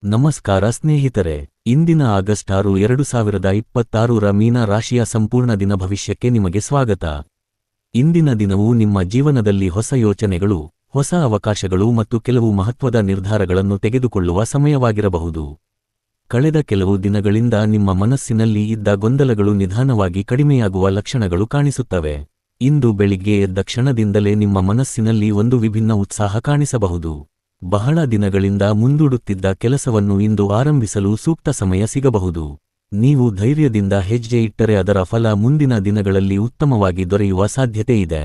ನಮಸ್ಕಾರ ಸ್ನೇಹಿತರೆ, ಇಂದಿನ ಆಗಸ್ಟ್ 6, 2026ರ ಮೀನ ರಾಶಿಯ ಸಂಪೂರ್ಣ ದಿನ ಭವಿಷ್ಯಕ್ಕೆ ನಿಮಗೆ ಸ್ವಾಗತ. ಇಂದಿನ ದಿನವು ನಿಮ್ಮ ಜೀವನದಲ್ಲಿ ಹೊಸ ಯೋಚನೆಗಳು, ಹೊಸ ಅವಕಾಶಗಳು ಮತ್ತು ಕೆಲವು ಮಹತ್ವದ ನಿರ್ಧಾರಗಳನ್ನು ತೆಗೆದುಕೊಳ್ಳುವ ಸಮಯವಾಗಿರಬಹುದು. ಕಳೆದ ಕೆಲವು ದಿನಗಳಿಂದ ನಿಮ್ಮ ಮನಸ್ಸಿನಲ್ಲಿ ಇದ್ದ ಗೊಂದಲಗಳು ನಿಧಾನವಾಗಿ ಕಡಿಮೆಯಾಗುವ ಲಕ್ಷಣಗಳು ಕಾಣಿಸುತ್ತವೆ. ಇಂದು ಬೆಳಿಗ್ಗೆ ಎದ್ದ ಕ್ಷಣದಿಂದಲೇ ನಿಮ್ಮ ಮನಸ್ಸಿನಲ್ಲಿ ಒಂದು ವಿಭಿನ್ನ ಉತ್ಸಾಹ ಕಾಣಿಸಬಹುದು. ಬಹಳ ದಿನಗಳಿಂದ ಮುಂದೂಡುತ್ತಿದ್ದ ಕೆಲಸವನ್ನು ಇಂದು ಆರಂಭಿಸಲು ಸೂಕ್ತ ಸಮಯ ಸಿಗಬಹುದು. ನೀವು ಧೈರ್ಯದಿಂದ ಹೆಜ್ಜೆ ಇಟ್ಟರೆ ಅದರ ಫಲ ಮುಂದಿನ ದಿನಗಳಲ್ಲಿ ಉತ್ತಮವಾಗಿ ದೊರೆಯುವ ಸಾಧ್ಯತೆಯಿದೆ.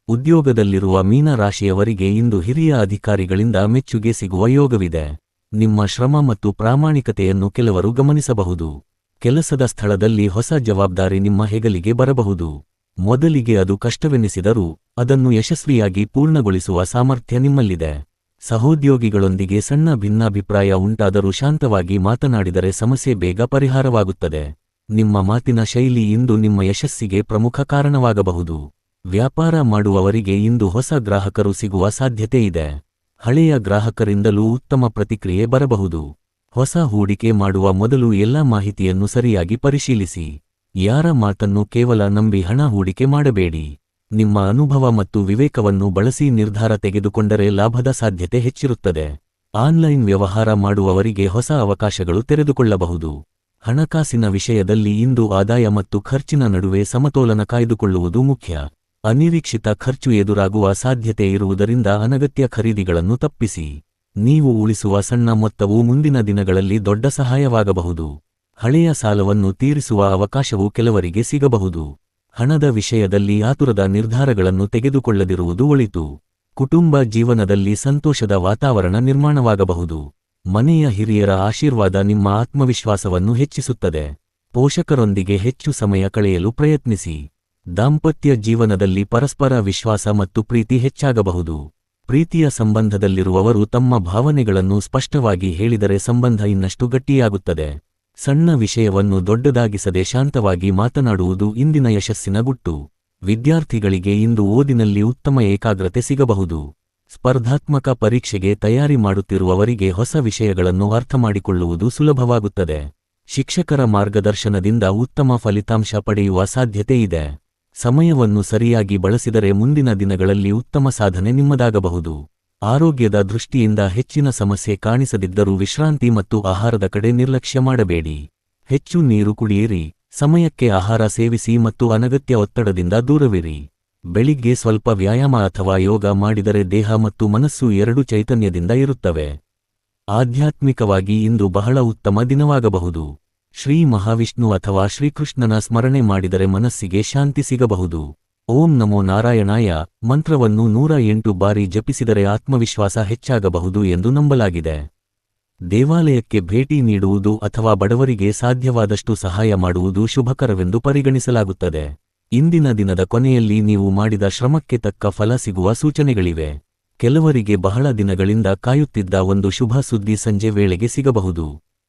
ಉದ್ಯೋಗದಲ್ಲಿರುವ ಮೀನ ರಾಶಿಯವರಿಗೆ ಇಂದು ಹಿರಿಯ ಅಧಿಕಾರಿಗಳಿಂದ ಮೆಚ್ಚುಗೆ ಸಿಗುವ ಯೋಗವಿದೆ. ನಿಮ್ಮ ಶ್ರಮ ಮತ್ತು ಪ್ರಾಮಾಣಿಕತೆಯನ್ನು ಕೆಲವರು ಗಮನಿಸಬಹುದು. ಕೆಲಸದ ಸ್ಥಳದಲ್ಲಿ ಹೊಸ ಜವಾಬ್ದಾರಿ ನಿಮ್ಮ ಹೆಗಲಿಗೆ ಬರಬಹುದು. ಮೊದಲಿಗೆ ಅದು ಕಷ್ಟವೆನಿಸಿದರೂ ಅದನ್ನು ಯಶಸ್ವಿಯಾಗಿ ಪೂರ್ಣಗೊಳಿಸುವ ಸಾಮರ್ಥ್ಯ ನಿಮ್ಮಲ್ಲಿದೆ. ಸಹೋದ್ಯೋಗಿಗಳೊಂದಿಗೆ ಸಣ್ಣ ಭಿನ್ನಾಭಿಪ್ರಾಯ ಉಂಟಾದರೂ ಶಾಂತವಾಗಿ ಮಾತನಾಡಿದರೆ ಸಮಸ್ಯೆ ಬೇಗ ಪರಿಹಾರವಾಗುತ್ತದೆ. ನಿಮ್ಮ ಮಾತಿನ ಶೈಲಿ ಇಂದು ನಿಮ್ಮ ಯಶಸ್ಸಿಗೆ ಪ್ರಮುಖ ಕಾರಣವಾಗಬಹುದು. ವ್ಯಾಪಾರ ಮಾಡುವವರಿಗೆ ಇಂದು ಹೊಸ ಗ್ರಾಹಕರು ಸಿಗುವ ಸಾಧ್ಯತೆಯಿದೆ. ಹಳೆಯ ಗ್ರಾಹಕರಿಂದಲೂ ಉತ್ತಮ ಪ್ರತಿಕ್ರಿಯೆ ಬರಬಹುದು. ಹೊಸ ಹೂಡಿಕೆ ಮಾಡುವ ಮೊದಲು ಎಲ್ಲ ಮಾಹಿತಿಯನ್ನು ಸರಿಯಾಗಿ ಪರಿಶೀಲಿಸಿ. ಯಾರ ಮಾತನ್ನು ಕೇವಲ ನಂಬಿ ಹಣ ಹೂಡಿಕೆ ಮಾಡಬೇಡಿ. ನಿಮ್ಮ ಅನುಭವ ಮತ್ತು ವಿವೇಕವನ್ನು ಬಳಸಿ ನಿರ್ಧಾರ ತೆಗೆದುಕೊಂಡರೆ ಲಾಭದ ಸಾಧ್ಯತೆ ಹೆಚ್ಚಿರುತ್ತದೆ. ಆನ್ಲೈನ್ ವ್ಯವಹಾರ ಮಾಡುವವರಿಗೆ ಹೊಸ ಅವಕಾಶಗಳು ತೆರೆದುಕೊಳ್ಳಬಹುದು. ಹಣಕಾಸಿನ ವಿಷಯದಲ್ಲಿ ಇಂದು ಆದಾಯ ಮತ್ತು ಖರ್ಚಿನ ನಡುವೆ ಸಮತೋಲನ ಕಾಯ್ದುಕೊಳ್ಳುವುದು ಮುಖ್ಯ. ಅನಿರೀಕ್ಷಿತ ಖರ್ಚು ಎದುರಾಗುವ ಸಾಧ್ಯತೆ ಇರುವುದರಿಂದ ಅನಗತ್ಯ ಖರೀದಿಗಳನ್ನು ತಪ್ಪಿಸಿ. ನೀವು ಉಳಿಸುವ ಸಣ್ಣ ಮೊತ್ತವು ಮುಂದಿನ ದಿನಗಳಲ್ಲಿ ದೊಡ್ಡ ಸಹಾಯವಾಗಬಹುದು. ಹಳೆಯ ಸಾಲವನ್ನು ತೀರಿಸುವ ಅವಕಾಶವು ಕೆಲವರಿಗೆ ಸಿಗಬಹುದು. ಹಣದ ವಿಷಯದಲ್ಲಿ ಆತುರದ ನಿರ್ಧಾರಗಳನ್ನು ತೆಗೆದುಕೊಳ್ಳದಿರುವುದು ಒಳಿತು. ಕುಟುಂಬ ಜೀವನದಲ್ಲಿ ಸಂತೋಷದ ವಾತಾವರಣ ನಿರ್ಮಾಣವಾಗಬಹುದು. ಮನೆಯ ಹಿರಿಯರ ಆಶೀರ್ವಾದ ನಿಮ್ಮ ಆತ್ಮವಿಶ್ವಾಸವನ್ನು ಹೆಚ್ಚಿಸುತ್ತದೆ. ಪೋಷಕರೊಂದಿಗೆ ಹೆಚ್ಚು ಸಮಯ ಕಳೆಯಲು ಪ್ರಯತ್ನಿಸಿ. ದಾಂಪತ್ಯ ಜೀವನದಲ್ಲಿ ಪರಸ್ಪರ ವಿಶ್ವಾಸ ಮತ್ತು ಪ್ರೀತಿ ಹೆಚ್ಚಾಗಬಹುದು. ಪ್ರೀತಿಯ ಸಂಬಂಧದಲ್ಲಿರುವವರು ತಮ್ಮ ಭಾವನೆಗಳನ್ನು ಸ್ಪಷ್ಟವಾಗಿ ಹೇಳಿದರೆ ಸಂಬಂಧ ಇನ್ನಷ್ಟು ಗಟ್ಟಿಯಾಗುತ್ತದೆ. ಸಣ್ಣ ವಿಷಯವನ್ನು ದೊಡ್ಡದಾಗಿಸದೆ ಶಾಂತವಾಗಿ ಮಾತನಾಡುವುದು ಇಂದಿನ ಯಶಸ್ಸಿನ ಗುಟ್ಟು. ವಿದ್ಯಾರ್ಥಿಗಳಿಗೆ ಇಂದು ಓದಿನಲ್ಲಿ ಉತ್ತಮ ಏಕಾಗ್ರತೆ ಸಿಗಬಹುದು. ಸ್ಪರ್ಧಾತ್ಮಕ ಪರೀಕ್ಷೆಗೆ ತಯಾರಿ ಮಾಡುತ್ತಿರುವವರಿಗೆ ಹೊಸ ವಿಷಯಗಳನ್ನು ಅರ್ಥಮಾಡಿಕೊಳ್ಳುವುದು ಸುಲಭವಾಗುತ್ತದೆ. ಶಿಕ್ಷಕರ ಮಾರ್ಗದರ್ಶನದಿಂದ ಉತ್ತಮ ಫಲಿತಾಂಶ ಪಡೆಯುವ ಸಾಧ್ಯತೆಯಿದೆ. ಸಮಯವನ್ನು ಸರಿಯಾಗಿ ಬಳಸಿದರೆ ಮುಂದಿನ ದಿನಗಳಲ್ಲಿ ಉತ್ತಮ ಸಾಧನೆ ನಿಮ್ಮದಾಗಬಹುದು. ಆರೋಗ್ಯದ ದೃಷ್ಟಿಯಿಂದ ಹೆಚ್ಚಿನ ಸಮಸ್ಯೆ ಕಾಣಿಸದಿದ್ದರೂ ವಿಶ್ರಾಂತಿ ಮತ್ತು ಆಹಾರದ ಕಡೆ ನಿರ್ಲಕ್ಷ್ಯ ಮಾಡಬೇಡಿ. ಹೆಚ್ಚು ನೀರು ಕುಡಿಯಿರಿ, ಸಮಯಕ್ಕೆ ಆಹಾರ ಸೇವಿಸಿ ಮತ್ತು ಅನಗತ್ಯ ಒತ್ತಡದಿಂದ ದೂರವಿರಿ. ಬೆಳಿಗ್ಗೆ ಸ್ವಲ್ಪ ವ್ಯಾಯಾಮ ಅಥವಾ ಯೋಗ ಮಾಡಿದರೆ ದೇಹ ಮತ್ತು ಮನಸ್ಸು ಎರಡೂ ಚೈತನ್ಯದಿಂದ ಇರುತ್ತವೆ. ಆಧ್ಯಾತ್ಮಿಕವಾಗಿ ಇಂದು ಬಹಳ ಉತ್ತಮ ದಿನವಾಗಬಹುದು. ಶ್ರೀ ಮಹಾವಿಷ್ಣು ಅಥವಾ ಶ್ರೀಕೃಷ್ಣನ ಸ್ಮರಣೆ ಮಾಡಿದರೆ ಮನಸ್ಸಿಗೆ ಶಾಂತಿ ಸಿಗಬಹುದು. ಓಂ ನಮೋ ನಾರಾಯಣಾಯ ಮಂತ್ರವನ್ನು 108 ಬಾರಿ ಜಪಿಸಿದರೆ ಆತ್ಮವಿಶ್ವಾಸ ಹೆಚ್ಚಾಗಬಹುದು ಎಂದು ನಂಬಲಾಗಿದೆ. ದೇವಾಲಯಕ್ಕೆ ಭೇಟಿ ನೀಡುವುದು ಅಥವಾ ಬಡವರಿಗೆ ಸಾಧ್ಯವಾದಷ್ಟು ಸಹಾಯ ಮಾಡುವುದು ಶುಭಕರವೆಂದು ಪರಿಗಣಿಸಲಾಗುತ್ತದೆ. ಇಂದಿನ ದಿನದ ಕೊನೆಯಲ್ಲಿ ನೀವು ಮಾಡಿದ ಶ್ರಮಕ್ಕೆ ತಕ್ಕ ಫಲ ಸಿಗುವ ಸೂಚನೆಗಳಿವೆ. ಕೆಲವರಿಗೆ ಬಹಳ ದಿನಗಳಿಂದ ಕಾಯುತ್ತಿದ್ದ ಒಂದು ಶುಭ ಸುದ್ದಿ ಸಂಜೆ ವೇಳೆಗೆ ಸಿಗಬಹುದು.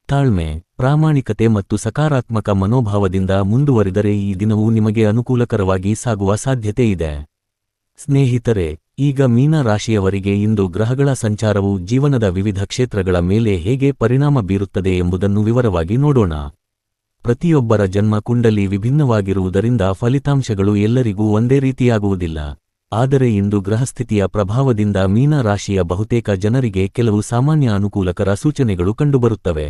ತಾಳ್ಮೆ, ಪ್ರಾಮಾಣಿಕತೆ ಮತ್ತು ಸಕಾರಾತ್ಮಕ ಮನೋಭಾವದಿಂದ ಮುಂದುವರಿದರೆ ಈ ದಿನವೂ ನಿಮಗೆ ಅನುಕೂಲಕರವಾಗಿ ಸಾಗುವ ಸಾಧ್ಯತೆಯಿದೆ. ಸ್ನೇಹಿತರೆ, ಈಗ ಮೀನ ರಾಶಿಯವರಿಗೆ ಇಂದು ಗ್ರಹಗಳ ಸಂಚಾರವು ಜೀವನದ ವಿವಿಧ ಕ್ಷೇತ್ರಗಳ ಮೇಲೆ ಹೇಗೆ ಪರಿಣಾಮ ಬೀರುತ್ತದೆ ಎಂಬುದನ್ನು ವಿವರವಾಗಿ ನೋಡೋಣ. ಪ್ರತಿಯೊಬ್ಬರ ಜನ್ಮ ಕುಂಡಲಿ ವಿಭಿನ್ನವಾಗಿರುವುದರಿಂದ ಫಲಿತಾಂಶಗಳು ಎಲ್ಲರಿಗೂ ಒಂದೇ ರೀತಿಯಾಗುವುದಿಲ್ಲ. ಆದರೆ ಇಂದು ಗ್ರಹಸ್ಥಿತಿಯ ಪ್ರಭಾವದಿಂದ ಮೀನ ರಾಶಿಯ ಬಹುತೇಕ ಜನರಿಗೆ ಕೆಲವು ಸಾಮಾನ್ಯ ಅನುಕೂಲಕರ ಸೂಚನೆಗಳು ಕಂಡುಬರುತ್ತವೆ.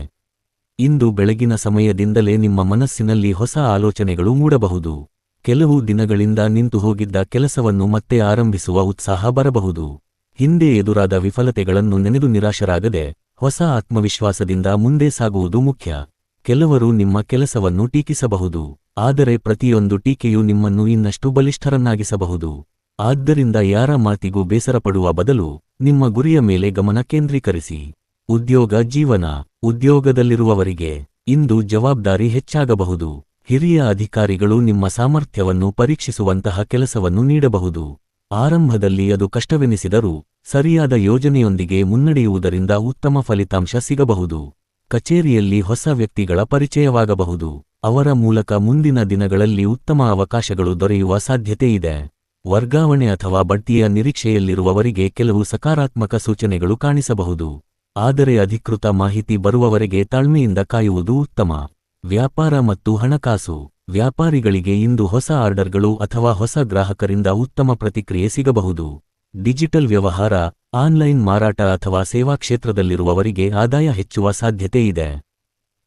ಇಂದು ಬೆಳಗಿನ ಸಮಯದಿಂದಲೇ ನಿಮ್ಮ ಮನಸ್ಸಿನಲ್ಲಿ ಹೊಸ ಆಲೋಚನೆಗಳು ಮೂಡಬಹುದು. ಕೆಲವು ದಿನಗಳಿಂದ ನಿಂತು ಹೋಗಿದ್ದ ಕೆಲಸವನ್ನು ಮತ್ತೆ ಆರಂಭಿಸುವ ಉತ್ಸಾಹ ಬರಬಹುದು. ಹಿಂದೆ ಎದುರಾದ ವಿಫಲತೆಗಳನ್ನು ನೆನೆದು ನಿರಾಶರಾಗದೆ ಹೊಸ ಆತ್ಮವಿಶ್ವಾಸದಿಂದ ಮುಂದೆ ಸಾಗುವುದು ಮುಖ್ಯ. ಕೆಲವರು ನಿಮ್ಮ ಕೆಲಸವನ್ನು ಟೀಕಿಸಬಹುದು, ಆದರೆ ಪ್ರತಿಯೊಂದು ಟೀಕೆಯೂ ನಿಮ್ಮನ್ನು ಇನ್ನಷ್ಟು ಬಲಿಷ್ಠರನ್ನಾಗಿಸಬಹುದು. ಆದ್ದರಿಂದ ಯಾರ ಮಾತಿಗೂ ಬೇಸರಪಡುವ ಬದಲು ನಿಮ್ಮ ಗುರಿಯ ಮೇಲೆ ಗಮನ ಕೇಂದ್ರೀಕರಿಸಿ. ಉದ್ಯೋಗ ಜೀವನ. ಉದ್ಯೋಗದಲ್ಲಿರುವವರಿಗೆ ಇಂದು ಜವಾಬ್ದಾರಿ ಹೆಚ್ಚಾಗಬಹುದು. ಹಿರಿಯ ಅಧಿಕಾರಿಗಳು ನಿಮ್ಮ ಸಾಮರ್ಥ್ಯವನ್ನು ಪರೀಕ್ಷಿಸುವಂತಹ ಕೆಲಸವನ್ನು ನೀಡಬಹುದು. ಆರಂಭದಲ್ಲಿ ಅದು ಕಷ್ಟವೆನಿಸಿದರೂ ಸರಿಯಾದ ಯೋಜನೆಯೊಂದಿಗೆ ಮುನ್ನಡೆಯುವುದರಿಂದ ಉತ್ತಮ ಫಲಿತಾಂಶ ಸಿಗಬಹುದು. ಕಚೇರಿಯಲ್ಲಿ ಹೊಸ ವ್ಯಕ್ತಿಗಳ ಪರಿಚಯವಾಗಬಹುದು. ಅವರ ಮೂಲಕ ಮುಂದಿನ ದಿನಗಳಲ್ಲಿ ಉತ್ತಮ ಅವಕಾಶಗಳು ದೊರೆಯುವ ಸಾಧ್ಯತೆಯಿದೆ. ವರ್ಗಾವಣೆ ಅಥವಾ ಬಡ್ತಿಯ ನಿರೀಕ್ಷೆಯಲ್ಲಿರುವವರಿಗೆ ಕೆಲವು ಸಕಾರಾತ್ಮಕ ಸೂಚನೆಗಳು ಕಾಣಿಸಬಹುದು. ಆದರೆ ಅಧಿಕೃತ ಮಾಹಿತಿ ಬರುವವರೆಗೆ ತಾಳ್ಮೆಯಿಂದ ಕಾಯುವುದು ಉತ್ತಮ. ವ್ಯಾಪಾರ ಮತ್ತು ಹಣಕಾಸು. ವ್ಯಾಪಾರಿಗಳಿಗೆ ಇಂದು ಹೊಸ ಆರ್ಡರ್ಗಳು ಅಥವಾ ಹೊಸ ಗ್ರಾಹಕರಿಂದ ಉತ್ತಮ ಪ್ರತಿಕ್ರಿಯೆ ಸಿಗಬಹುದು. ಡಿಜಿಟಲ್ ವ್ಯವಹಾರ, ಆನ್ಲೈನ್ ಮಾರಾಟ ಅಥವಾ ಸೇವಾ ಕ್ಷೇತ್ರದಲ್ಲಿರುವವರಿಗೆ ಆದಾಯ ಹೆಚ್ಚುವ ಸಾಧ್ಯತೆ ಇದೆ.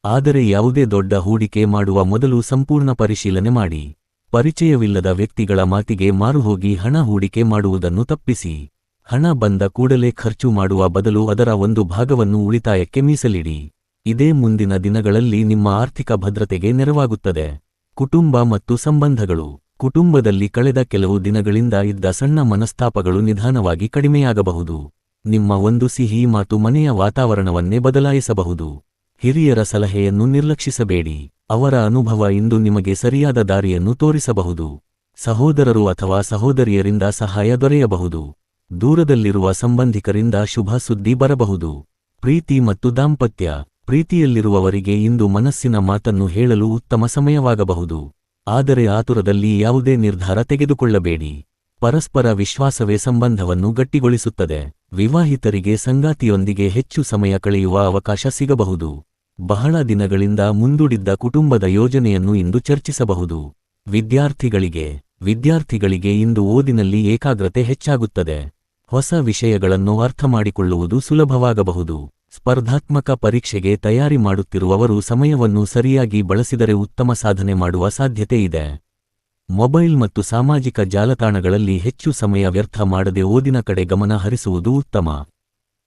ಆದರೆ ಯಾವುದೇ ದೊಡ್ಡ ಹೂಡಿಕೆ ಮಾಡುವ ಮೊದಲು ಸಂಪೂರ್ಣ ಪರಿಶೀಲನೆ ಮಾಡಿ. ಪರಿಚಯವಿಲ್ಲದ ವ್ಯಕ್ತಿಗಳ ಮಾತಿಗೆ ಮಾರುಹೋಗಿ ಹಣ ಹೂಡಿಕೆ ಮಾಡುವುದನ್ನು ತಪ್ಪಿಸಿ. ಹಣ ಬಂದ ಕೂಡಲೇ ಖರ್ಚು ಮಾಡುವ ಬದಲು ಅದರ ಒಂದು ಭಾಗವನ್ನು ಉಳಿತಾಯಕ್ಕೆ ಮೀಸಲಿಡಿ. ಇದೇ ಮುಂದಿನ ದಿನಗಳಲ್ಲಿ ನಿಮ್ಮ ಆರ್ಥಿಕ ಭದ್ರತೆಗೆ ನೆರವಾಗುತ್ತದೆ. ಕುಟುಂಬ ಮತ್ತು ಸಂಬಂಧಗಳು. ಕುಟುಂಬದಲ್ಲಿ ಕಳೆದ ಕೆಲವು ದಿನಗಳಿಂದ ಇದ್ದ ಸಣ್ಣ ಮನಸ್ತಾಪಗಳು ನಿಧಾನವಾಗಿ ಕಡಿಮೆಯಾಗಬಹುದು. ನಿಮ್ಮ ಒಂದು ಸಿಹಿ ಮಾತು ಮನೆಯ ವಾತಾವರಣವನ್ನೇ ಬದಲಾಯಿಸಬಹುದು. ಹಿರಿಯರ ಸಲಹೆಯನ್ನು ನಿರ್ಲಕ್ಷಿಸಬೇಡಿ. ಅವರ ಅನುಭವ ಇಂದು ನಿಮಗೆ ಸರಿಯಾದ ದಾರಿಯನ್ನು ತೋರಿಸಬಹುದು. ಸಹೋದರರು ಅಥವಾ ಸಹೋದರಿಯರಿಂದ ಸಹಾಯ ದೊರೆಯಬಹುದು. ದೂರದಲ್ಲಿರುವ ಸಂಬಂಧಿಕರಿಂದ ಶುಭ ಸುದ್ದಿ ಬರಬಹುದು. ಪ್ರೀತಿ ಮತ್ತು ದಾಂಪತ್ಯ. ಪ್ರೀತಿಯಲ್ಲಿರುವವರಿಗೆ ಇಂದು ಮನಸ್ಸಿನ ಮಾತನ್ನು ಹೇಳಲು ಉತ್ತಮ ಸಮಯವಾಗಬಹುದು. ಆದರೆ ಆತುರದಲ್ಲಿ ಯಾವುದೇ ನಿರ್ಧಾರ ತೆಗೆದುಕೊಳ್ಳಬೇಡಿ. ಪರಸ್ಪರ ವಿಶ್ವಾಸವೇ ಸಂಬಂಧವನ್ನು ಗಟ್ಟಿಗೊಳಿಸುತ್ತದೆ. ವಿವಾಹಿತರಿಗೆ ಸಂಗಾತಿಯೊಂದಿಗೆ ಹೆಚ್ಚು ಸಮಯ ಕಳೆಯುವ ಅವಕಾಶ ಸಿಗಬಹುದು. ಬಹಳ ದಿನಗಳಿಂದ ಮುಂದೂಡಿದ್ದ ಕುಟುಂಬದ ಯೋಜನೆಯನ್ನು ಇಂದು ಚರ್ಚಿಸಬಹುದು. ವಿದ್ಯಾರ್ಥಿಗಳಿಗೆ ಇಂದು ಓದಿನಲ್ಲಿ ಏಕಾಗ್ರತೆ ಹೆಚ್ಚಾಗುತ್ತದೆ. ಹೊಸ ವಿಷಯಗಳನ್ನು ಅರ್ಥಮಾಡಿಕೊಳ್ಳುವುದು ಸುಲಭವಾಗಬಹುದು. ಸ್ಪರ್ಧಾತ್ಮಕ ಪರೀಕ್ಷೆಗೆ ತಯಾರಿ ಮಾಡುತ್ತಿರುವವರು ಸಮಯವನ್ನು ಸರಿಯಾಗಿ ಬಳಸಿದರೆ ಉತ್ತಮ ಸಾಧನೆ ಮಾಡುವ ಸಾಧ್ಯತೆ ಇದೆ. ಮೊಬೈಲ್ ಮತ್ತು ಸಾಮಾಜಿಕ ಜಾಲತಾಣಗಳಲ್ಲಿ ಹೆಚ್ಚು ಸಮಯ ವ್ಯರ್ಥ ಮಾಡದೆ ಓದಿನ ಕಡೆ ಗಮನ ಹರಿಸುವುದು ಉತ್ತಮ.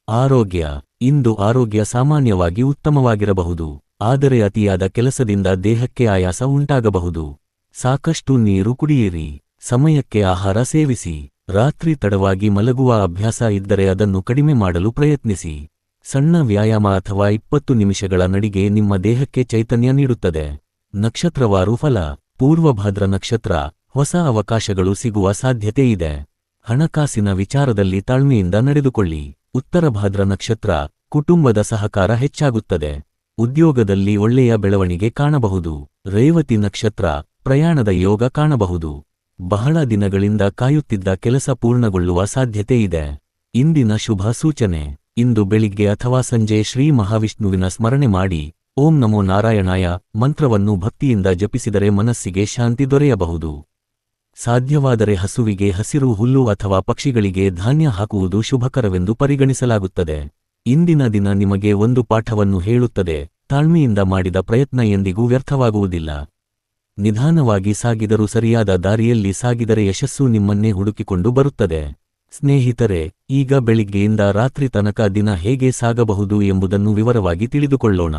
ಆರೋಗ್ಯ. ಇಂದು ಆರೋಗ್ಯ ಸಾಮಾನ್ಯವಾಗಿ ಉತ್ತಮವಾಗಿರಬಹುದು. ಆದರೆ ಅತಿಯಾದ ಕೆಲಸದಿಂದ ದೇಹಕ್ಕೆ ಆಯಾಸ ಉಂಟಾಗಬಹುದು. ಸಾಕಷ್ಟು ನೀರು ಕುಡಿಯಿರಿ. ಸಮಯಕ್ಕೆ ಆಹಾರ ಸೇವಿಸಿ. ರಾತ್ರಿ ತಡವಾಗಿ ಮಲಗುವ ಅಭ್ಯಾಸ ಇದ್ದರೆ ಅದನ್ನು ಕಡಿಮೆ ಮಾಡಲು ಪ್ರಯತ್ನಿಸಿ. ಸಣ್ಣ ವ್ಯಾಯಾಮ ಅಥವಾ 20 ನಿಮಿಷಗಳ ನಡಿಗೆ ನಿಮ್ಮ ದೇಹಕ್ಕೆ ಚೈತನ್ಯ ನೀಡುತ್ತದೆ. ನಕ್ಷತ್ರವಾರು ಫಲ. ಪೂರ್ವಭಾದ್ರ ನಕ್ಷತ್ರ. ಹೊಸ ಅವಕಾಶಗಳು ಸಿಗುವ ಸಾಧ್ಯತೆ ಇದೆ. ಹಣಕಾಸಿನ ವಿಚಾರದಲ್ಲಿ ತಾಳ್ಮೆಯಿಂದ ನಡೆದುಕೊಳ್ಳಿ. ಉತ್ತರಭಾದ್ರ ನಕ್ಷತ್ರ. ಕುಟುಂಬದ ಸಹಕಾರ ಹೆಚ್ಚಾಗುತ್ತದೆ. ಉದ್ಯೋಗದಲ್ಲಿ ಒಳ್ಳೆಯ ಬೆಳವಣಿಗೆ ಕಾಣಬಹುದು. ರೇವತಿ ನಕ್ಷತ್ರ. ಪ್ರಯಾಣದ ಯೋಗ ಕಾಣಬಹುದು. ಬಹಳ ದಿನಗಳಿಂದ ಕಾಯುತ್ತಿದ್ದ ಕೆಲಸ ಪೂರ್ಣಗೊಳ್ಳುವ ಸಾಧ್ಯತೆ ಇದೆ. ಇಂದಿನ ಶುಭ ಸೂಚನೆ. ಇಂದು ಬೆಳಿಗ್ಗೆ ಅಥವಾ ಸಂಜೆ ಶ್ರೀ ಮಹಾವಿಷ್ಣುವಿನ ಸ್ಮರಣೆ ಮಾಡಿ ಓಂ ನಮೋ ನಾರಾಯಣಾಯ ಮಂತ್ರವನ್ನು ಭಕ್ತಿಯಿಂದ ಜಪಿಸಿದರೆ ಮನಸ್ಸಿಗೆ ಶಾಂತಿ ದೊರೆಯಬಹುದು. ಸಾಧ್ಯವಾದರೆ ಹಸುವಿಗೆ ಹಸಿರು ಹುಲ್ಲು ಅಥವಾ ಪಕ್ಷಿಗಳಿಗೆ ಧಾನ್ಯ ಹಾಕುವುದು ಶುಭಕರವೆಂದು ಪರಿಗಣಿಸಲಾಗುತ್ತದೆ. ಇಂದಿನ ದಿನ ನಿಮಗೆ ಒಂದು ಪಾಠವನ್ನು ಹೇಳುತ್ತದೆ. ತಾಳ್ಮೆಯಿಂದ ಮಾಡಿದ ಪ್ರಯತ್ನ ಎಂದಿಗೂ ವ್ಯರ್ಥವಾಗುವುದಿಲ್ಲ. ನಿಧಾನವಾಗಿ ಸಾಗಿದರೂ ಸರಿಯಾದ ದಾರಿಯಲ್ಲಿ ಸಾಗಿದರೆ ಯಶಸ್ಸು ನಿಮ್ಮನ್ನೇ ಹುಡುಕಿಕೊಂಡು ಬರುತ್ತದೆ. ಸ್ನೇಹಿತರೆ, ಈಗ ಬೆಳಿಗ್ಗೆಯಿಂದ ರಾತ್ರಿ ತನಕ ದಿನ ಹೇಗೆ ಸಾಗಬಹುದು ಎಂಬುದನ್ನು ವಿವರವಾಗಿ ತಿಳಿದುಕೊಳ್ಳೋಣ.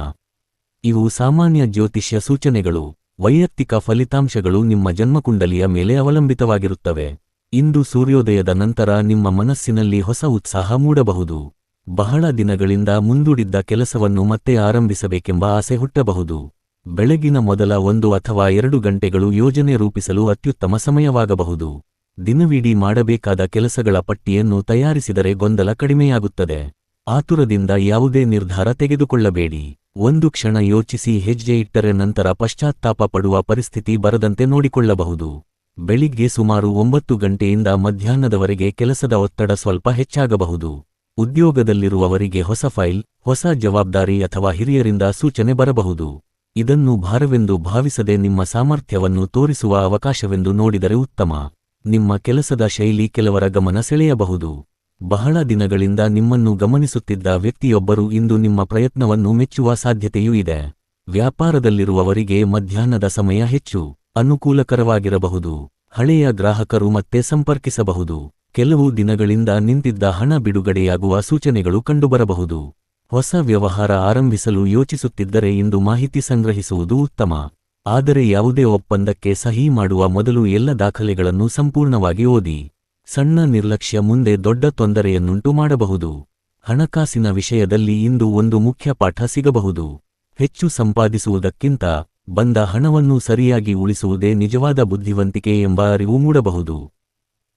ಇವು ಸಾಮಾನ್ಯ ಜ್ಯೋತಿಷ್ಯ ಸೂಚನೆಗಳು. ವೈಯಕ್ತಿಕ ಫಲಿತಾಂಶಗಳು ನಿಮ್ಮ ಜನ್ಮಕುಂಡಲಿಯ ಮೇಲೆ ಅವಲಂಬಿತವಾಗಿರುತ್ತವೆ. ಇಂದು ಸೂರ್ಯೋದಯದ ನಂತರ ನಿಮ್ಮ ಮನಸ್ಸಿನಲ್ಲಿ ಹೊಸ ಉತ್ಸಾಹ ಮೂಡಬಹುದು. ಬಹಳ ದಿನಗಳಿಂದ ಮುಂದೂಡಿದ್ದ ಕೆಲಸವನ್ನು ಮತ್ತೆ ಆರಂಭಿಸಬೇಕೆಂಬ ಆಸೆ ಹುಟ್ಟಬಹುದು. ಬೆಳಗಿನ ಮೊದಲ 1 ಅಥವಾ 2 ಗಂಟೆಗಳು ಯೋಜನೆ ರೂಪಿಸಲು ಅತ್ಯುತ್ತಮ ಸಮಯವಾಗಬಹುದು. ದಿನವಿಡೀ ಮಾಡಬೇಕಾದ ಕೆಲಸಗಳ ಪಟ್ಟಿಯನ್ನು ತಯಾರಿಸಿದರೆ ಗೊಂದಲ ಕಡಿಮೆಯಾಗುತ್ತದೆ. ಆತುರದಿಂದ ಯಾವುದೇ ನಿರ್ಧಾರ ತೆಗೆದುಕೊಳ್ಳಬೇಡಿ. ಒಂದು ಕ್ಷಣ ಯೋಚಿಸಿ ಹೆಜ್ಜೆ ಇಟ್ಟರೆ ನಂತರ ಪಶ್ಚಾತ್ತಾಪ ಪಡುವ ಪರಿಸ್ಥಿತಿ ಬರದಂತೆ ನೋಡಿಕೊಳ್ಳಬಹುದು. ಬೆಳಿಗ್ಗೆ ಸುಮಾರು 9 ಗಂಟೆಯಿಂದ ಮಧ್ಯಾಹ್ನದವರೆಗೆ ಕೆಲಸದ ಒತ್ತಡ ಸ್ವಲ್ಪ ಹೆಚ್ಚಾಗಬಹುದು. ಉದ್ಯೋಗದಲ್ಲಿರುವವರಿಗೆ ಹೊಸ ಫೈಲ್, ಹೊಸ ಜವಾಬ್ದಾರಿ ಅಥವಾ ಹಿರಿಯರಿಂದ ಸೂಚನೆ ಬರಬಹುದು. ಇದನ್ನು ಭಾರವೆಂದು ಭಾವಿಸದೆ ನಿಮ್ಮ ಸಾಮರ್ಥ್ಯವನ್ನು ತೋರಿಸುವ ಅವಕಾಶವೆಂದು ನೋಡಿದರೆ ಉತ್ತಮ. ನಿಮ್ಮ ಕೆಲಸದ ಶೈಲಿ ಕೆಲವರ ಗಮನ ಸೆಳೆಯಬಹುದು. ಬಹಳ ದಿನಗಳಿಂದ ನಿಮ್ಮನ್ನು ಗಮನಿಸುತ್ತಿದ್ದ ವ್ಯಕ್ತಿಯೊಬ್ಬರು ಇಂದು ನಿಮ್ಮ ಪ್ರಯತ್ನವನ್ನು ಮೆಚ್ಚುವ ಸಾಧ್ಯತೆಯೂ ಇದೆ. ವ್ಯಾಪಾರದಲ್ಲಿರುವವರಿಗೆ ಮಧ್ಯಾಹ್ನದ ಸಮಯ ಹೆಚ್ಚು ಅನುಕೂಲಕರವಾಗಿರಬಹುದು. ಹಳೆಯ ಗ್ರಾಹಕರು ಮತ್ತೆ ಸಂಪರ್ಕಿಸಬಹುದು. ಕೆಲವು ದಿನಗಳಿಂದ ನಿಂತಿದ್ದ ಹಣ ಬಿಡುಗಡೆಯಾಗುವ ಸೂಚನೆಗಳು ಕಂಡುಬರಬಹುದು. ಹೊಸ ವ್ಯವಹಾರ ಆರಂಭಿಸಲು ಯೋಚಿಸುತ್ತಿದ್ದರೆ ಇಂದು ಮಾಹಿತಿ ಸಂಗ್ರಹಿಸುವುದು ಉತ್ತಮ. ಆದರೆ ಯಾವುದೇ ಒಪ್ಪಂದಕ್ಕೆ ಸಹಿ ಮಾಡುವ ಮೊದಲು ಎಲ್ಲ ದಾಖಲೆಗಳನ್ನು ಸಂಪೂರ್ಣವಾಗಿ ಓದಿ. ಸಣ್ಣ ನಿರ್ಲಕ್ಷ್ಯ ಮುಂದೆ ದೊಡ್ಡ ತೊಂದರೆಯನ್ನುಂಟು ಮಾಡಬಹುದು. ಹಣಕಾಸಿನ ವಿಷಯದಲ್ಲಿ ಇಂದು ಒಂದು ಮುಖ್ಯ ಪಾಠ ಸಿಗಬಹುದು. ಹೆಚ್ಚು ಸಂಪಾದಿಸುವುದಕ್ಕಿಂತ ಬಂದ ಹಣವನ್ನು ಸರಿಯಾಗಿ ಉಳಿಸುವುದೇ ನಿಜವಾದ ಬುದ್ಧಿವಂತಿಕೆ ಎಂಬ ಅರಿವು ಮೂಡಬಹುದು.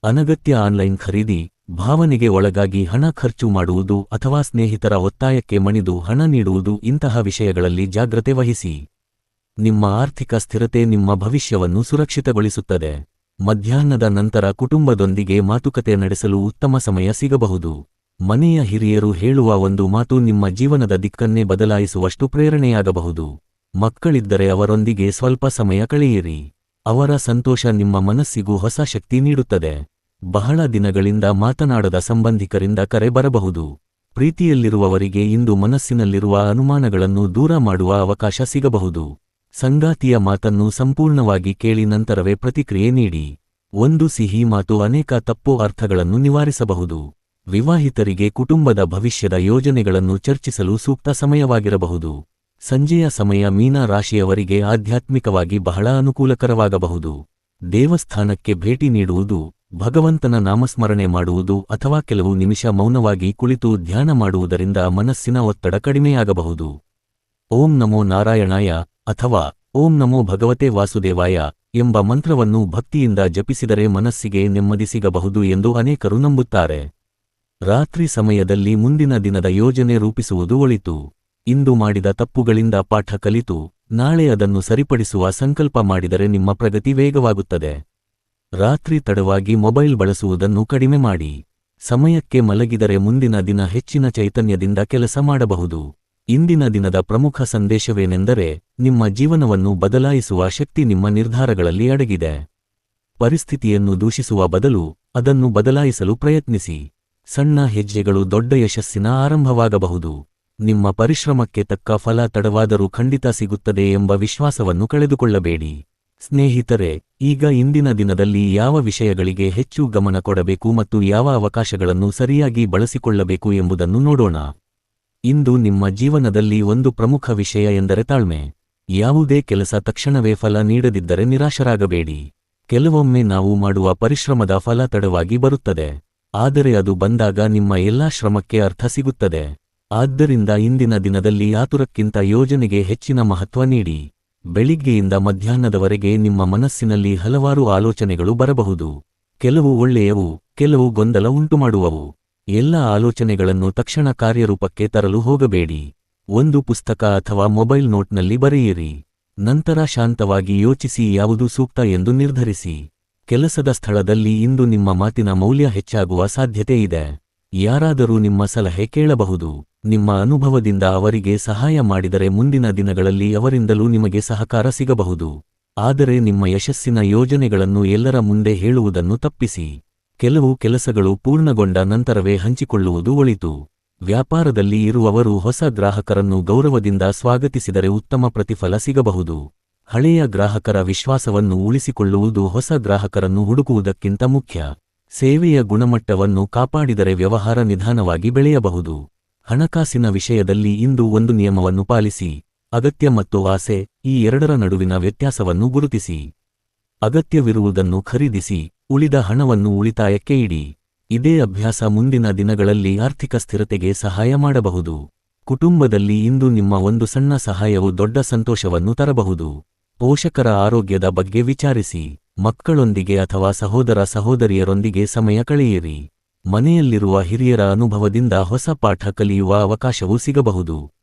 ಅನಗತ್ಯ ಆನ್ಲೈನ್ ಖರೀದಿ, ಭಾವನೆಗೆ ಒಳಗಾಗಿ ಹಣ ಖರ್ಚು ಮಾಡುವುದು ಅಥವಾ ಸ್ನೇಹಿತರ ಒತ್ತಾಯಕ್ಕೆ ಮಣಿದು ಹಣ ನೀಡುವುದು ಇಂತಹ ವಿಷಯಗಳಲ್ಲಿ ಜಾಗ್ರತೆ ವಹಿಸಿ. ನಿಮ್ಮ ಆರ್ಥಿಕ ಸ್ಥಿರತೆ ನಿಮ್ಮ ಭವಿಷ್ಯವನ್ನು ಸುರಕ್ಷಿತಗೊಳಿಸುತ್ತದೆ. ಮಧ್ಯಾಹ್ನದ ನಂತರ ಕುಟುಂಬದೊಂದಿಗೆ ಮಾತುಕತೆ ನಡೆಸಲು ಉತ್ತಮ ಸಮಯ ಸಿಗಬಹುದು. ಮನೆಯ ಹಿರಿಯರು ಹೇಳುವ ಒಂದು ಮಾತು ನಿಮ್ಮ ಜೀವನದ ದಿಕ್ಕನ್ನೇ ಬದಲಾಯಿಸುವಷ್ಟು ಪ್ರೇರಣೆಯಾಗಬಹುದು. ಮಕ್ಕಳಿದ್ದರೆ ಅವರೊಂದಿಗೆ ಸ್ವಲ್ಪ ಸಮಯ ಕಳೆಯಿರಿ. ಅವರ ಸಂತೋಷ ನಿಮ್ಮ ಮನಸ್ಸಿಗೂ ಹೊಸ ಶಕ್ತಿ ನೀಡುತ್ತದೆ. ಬಹಳ ದಿನಗಳಿಂದ ಮಾತನಾಡದ ಸಂಬಂಧಿಕರಿಂದ ಕರೆ ಬರಬಹುದು. ಪ್ರೀತಿಯಲ್ಲಿರುವವರಿಗೆ ಇಂದು ಮನಸ್ಸಿನಲ್ಲಿರುವ ಅನುಮಾನಗಳನ್ನು ದೂರ ಮಾಡುವ ಅವಕಾಶ ಸಿಗಬಹುದು. ಸಂಗಾತಿಯ ಮಾತನ್ನು ಸಂಪೂರ್ಣವಾಗಿ ಕೇಳಿ ನಂತರವೇ ಪ್ರತಿಕ್ರಿಯೆ ನೀಡಿ. ಒಂದು ಸಿಹಿ ಮಾತು ಅನೇಕ ತಪ್ಪು ಅರ್ಥಗಳನ್ನು ನಿವಾರಿಸಬಹುದು. ವಿವಾಹಿತರಿಗೆ ಕುಟುಂಬದ ಭವಿಷ್ಯದ ಯೋಜನೆಗಳನ್ನು ಚರ್ಚಿಸಲು ಸೂಕ್ತ ಸಮಯವಾಗಿರಬಹುದು. ಸಂಜೆಯ ಸಮಯ ಮೀನ ರಾಶಿಯವರಿಗೆ ಆಧ್ಯಾತ್ಮಿಕವಾಗಿ ಬಹಳ ಅನುಕೂಲಕರವಾಗಬಹುದು. ದೇವಸ್ಥಾನಕ್ಕೆ ಭೇಟಿ ನೀಡುವುದು, ಭಗವಂತನ ನಾಮಸ್ಮರಣೆ ಮಾಡುವುದು ಅಥವಾ ಕೆಲವು ನಿಮಿಷ ಮೌನವಾಗಿ ಕುಳಿತು ಧ್ಯಾನ ಮಾಡುವುದರಿಂದ ಮನಸ್ಸಿನ ಒತ್ತಡ ಕಡಿಮೆಯಾಗಬಹುದು. ಓಂ ನಮೋ ನಾರಾಯಣಾಯ ಅಥವಾ ಓಂ ನಮೋ ಭಗವತೆ ವಾಸುದೇವಾಯ ಎಂಬ ಮಂತ್ರವನ್ನು ಭಕ್ತಿಯಿಂದ ಜಪಿಸಿದರೆ ಮನಸ್ಸಿಗೆ ನೆಮ್ಮದಿ ಸಿಗಬಹುದು ಎಂದು ಅನೇಕರು ನಂಬುತ್ತಾರೆ. ರಾತ್ರಿ ಸಮಯದಲ್ಲಿ ಮುಂದಿನ ದಿನದ ಯೋಜನೆ ರೂಪಿಸುವುದು ಒಳಿತು. ಇಂದು ಮಾಡಿದ ತಪ್ಪುಗಳಿಂದ ಪಾಠ ಕಲಿತು ನಾಳೆ ಅದನ್ನು ಸರಿಪಡಿಸುವ ಸಂಕಲ್ಪ ಮಾಡಿದರೆ ನಿಮ್ಮ ಪ್ರಗತಿ ವೇಗವಾಗುತ್ತದೆ. ರಾತ್ರಿ ತಡವಾಗಿ ಮೊಬೈಲ್ ಬಳಸುವುದನ್ನು ಕಡಿಮೆ ಮಾಡಿ. ಸಮಯಕ್ಕೆ ಮಲಗಿದರೆ ಮುಂದಿನ ದಿನ ಹೆಚ್ಚಿನ ಚೈತನ್ಯದಿಂದ ಕೆಲಸ ಮಾಡಬಹುದು. ಇಂದಿನ ದಿನದ ಪ್ರಮುಖ ಸಂದೇಶವೇನೆಂದರೆ, ನಿಮ್ಮ ಜೀವನವನ್ನು ಬದಲಾಯಿಸುವ ಶಕ್ತಿ ನಿಮ್ಮ ನಿರ್ಧಾರಗಳಲ್ಲಿ ಅಡಗಿದೆ. ಪರಿಸ್ಥಿತಿಯನ್ನು ದೂಷಿಸುವ ಬದಲು ಅದನ್ನು ಬದಲಾಯಿಸಲು ಪ್ರಯತ್ನಿಸಿ. ಸಣ್ಣ ಹೆಜ್ಜೆಗಳು ದೊಡ್ಡ ಯಶಸ್ಸಿನ ಆರಂಭವಾಗಬಹುದು. ನಿಮ್ಮ ಪರಿಶ್ರಮಕ್ಕೆ ತಕ್ಕ ಫಲ ತಡವಾದರೂ ಖಂಡಿತ ಸಿಗುತ್ತದೆ ಎಂಬ ವಿಶ್ವಾಸವನ್ನು ಕಳೆದುಕೊಳ್ಳಬೇಡಿ. ಸ್ನೇಹಿತರೆ, ಈಗ ಇಂದಿನ ದಿನದಲ್ಲಿ ಯಾವ ವಿಷಯಗಳಿಗೆ ಹೆಚ್ಚು ಗಮನ ಕೊಡಬೇಕು ಮತ್ತು ಯಾವ ಅವಕಾಶಗಳನ್ನು ಸರಿಯಾಗಿ ಬಳಸಿಕೊಳ್ಳಬೇಕು ಎಂಬುದನ್ನು ನೋಡೋಣ. ಇಂದು ನಿಮ್ಮ ಜೀವನದಲ್ಲಿ ಒಂದು ಪ್ರಮುಖ ವಿಷಯ ಎಂದರೆ ತಾಳ್ಮೆ. ಯಾವುದೇ ಕೆಲಸ ತಕ್ಷಣವೇ ಫಲ ನೀಡದಿದ್ದರೆ ನಿರಾಶರಾಗಬೇಡಿ. ಕೆಲವೊಮ್ಮೆ ನಾವು ಮಾಡುವ ಪರಿಶ್ರಮದ ಫಲ ತಡವಾಗಿ ಬರುತ್ತದೆ, ಆದರೆ ಅದು ಬಂದಾಗ ನಿಮ್ಮ ಎಲ್ಲಾ ಶ್ರಮಕ್ಕೆ ಅರ್ಥ ಸಿಗುತ್ತದೆ. ಆದ್ದರಿಂದ ಇಂದಿನ ದಿನದಲ್ಲಿ ಆತುರಕ್ಕಿಂತ ಯೋಜನೆಗೆ ಹೆಚ್ಚಿನ ಮಹತ್ವ ನೀಡಿ. ಬೆಳಿಗ್ಗೆಯಿಂದ ಮಧ್ಯಾಹ್ನದವರೆಗೆ ನಿಮ್ಮ ಮನಸ್ಸಿನಲ್ಲಿ ಹಲವಾರು ಆಲೋಚನೆಗಳು ಬರಬಹುದು. ಕೆಲವು ಒಳ್ಳೆಯವು, ಕೆಲವು ಗೊಂದಲ ಉಂಟುಮಾಡುವವು. ಎಲ್ಲ ಆಲೋಚನೆಗಳನ್ನು ತಕ್ಷಣ ಕಾರ್ಯರೂಪಕ್ಕೆ ತರಲು ಹೋಗಬೇಡಿ. ಒಂದು ಪುಸ್ತಕ ಅಥವಾ ಮೊಬೈಲ್ ನೋಟ್ನಲ್ಲಿ ಬರೆಯಿರಿ. ನಂತರ ಶಾಂತವಾಗಿ ಯೋಚಿಸಿ ಯಾವುದು ಸೂಕ್ತ ಎಂದು ನಿರ್ಧರಿಸಿ. ಕೆಲಸದ ಸ್ಥಳದಲ್ಲಿ ಇಂದು ನಿಮ್ಮ ಮಾತಿನ ಮೌಲ್ಯ ಹೆಚ್ಚಾಗುವ ಸಾಧ್ಯತೆ ಇದೆ. ಯಾರಾದರೂ ನಿಮ್ಮ ಸಲಹೆ ಕೇಳಬಹುದು. ನಿಮ್ಮ ಅನುಭವದಿಂದ ಅವರಿಗೆ ಸಹಾಯ ಮಾಡಿದರೆ ಮುಂದಿನ ದಿನಗಳಲ್ಲಿ ಅವರಿಂದಲೂ ನಿಮಗೆ ಸಹಕಾರ ಸಿಗಬಹುದು. ಆದರೆ ನಿಮ್ಮ ಯಶಸ್ಸಿನ ಯೋಜನೆಗಳನ್ನು ಎಲ್ಲರ ಮುಂದೆ ಹೇಳುವುದನ್ನು ತಪ್ಪಿಸಿ. ಕೆಲವು ಕೆಲಸಗಳು ಪೂರ್ಣಗೊಂಡ ನಂತರವೇ ಹಂಚಿಕೊಳ್ಳುವುದು ಒಳಿತು. ವ್ಯಾಪಾರದಲ್ಲಿ ಇರುವವರು ಹೊಸ ಗ್ರಾಹಕರನ್ನು ಗೌರವದಿಂದ ಸ್ವಾಗತಿಸಿದರೆ ಉತ್ತಮ ಪ್ರತಿಫಲ ಸಿಗಬಹುದು. ಹಳೆಯ ಗ್ರಾಹಕರ ವಿಶ್ವಾಸವನ್ನು ಉಳಿಸಿಕೊಳ್ಳುವುದು ಹೊಸ ಗ್ರಾಹಕರನ್ನು ಹುಡುಕುವುದಕ್ಕಿಂತ ಮುಖ್ಯ. ಸೇವೆಯ ಗುಣಮಟ್ಟವನ್ನು ಕಾಪಾಡಿದರೆ ವ್ಯವಹಾರ ನಿಧಾನವಾಗಿ ಬೆಳೆಯಬಹುದು. ಹಣಕಾಸಿನ ವಿಷಯದಲ್ಲಿ ಇಂದು ಒಂದು ನಿಯಮವನ್ನು ಪಾಲಿಸಿ. ಅಗತ್ಯ ಮತ್ತು ಆಸೆ, ಈ ಎರಡರ ನಡುವಿನ ವ್ಯತ್ಯಾಸವನ್ನು ಗುರುತಿಸಿ. ಅಗತ್ಯವಿರುವುದನ್ನು ಖರೀದಿಸಿ, ಉಳಿದ ಹಣವನ್ನು ಉಳಿತಾಯಕ್ಕೆ ಇಡಿ. ಇದೇ ಅಭ್ಯಾಸ ಮುಂದಿನ ದಿನಗಳಲ್ಲಿ ಆರ್ಥಿಕ ಸ್ಥಿರತೆಗೆ ಸಹಾಯ ಮಾಡಬಹುದು. ಕುಟುಂಬದಲ್ಲಿ ಇಂದು ನಿಮ್ಮ ಒಂದು ಸಣ್ಣ ಸಹಾಯವು ದೊಡ್ಡ ಸಂತೋಷವನ್ನು ತರಬಹುದು. ಪೋಷಕರ ಆರೋಗ್ಯದ ಬಗ್ಗೆ ವಿಚಾರಿಸಿ. ಮಕ್ಕಳೊಂದಿಗೆ ಅಥವಾ ಸಹೋದರ ಸಹೋದರಿಯರೊಂದಿಗೆ ಸಮಯ ಕಳೆಯಿರಿ. ಮನೆಯಲ್ಲಿರುವ ಹಿರಿಯರ ಅನುಭವದಿಂದ ಹೊಸ ಪಾಠ ಕಲಿಯುವ ಅವಕಾಶವೂ ಸಿಗಬಹುದು.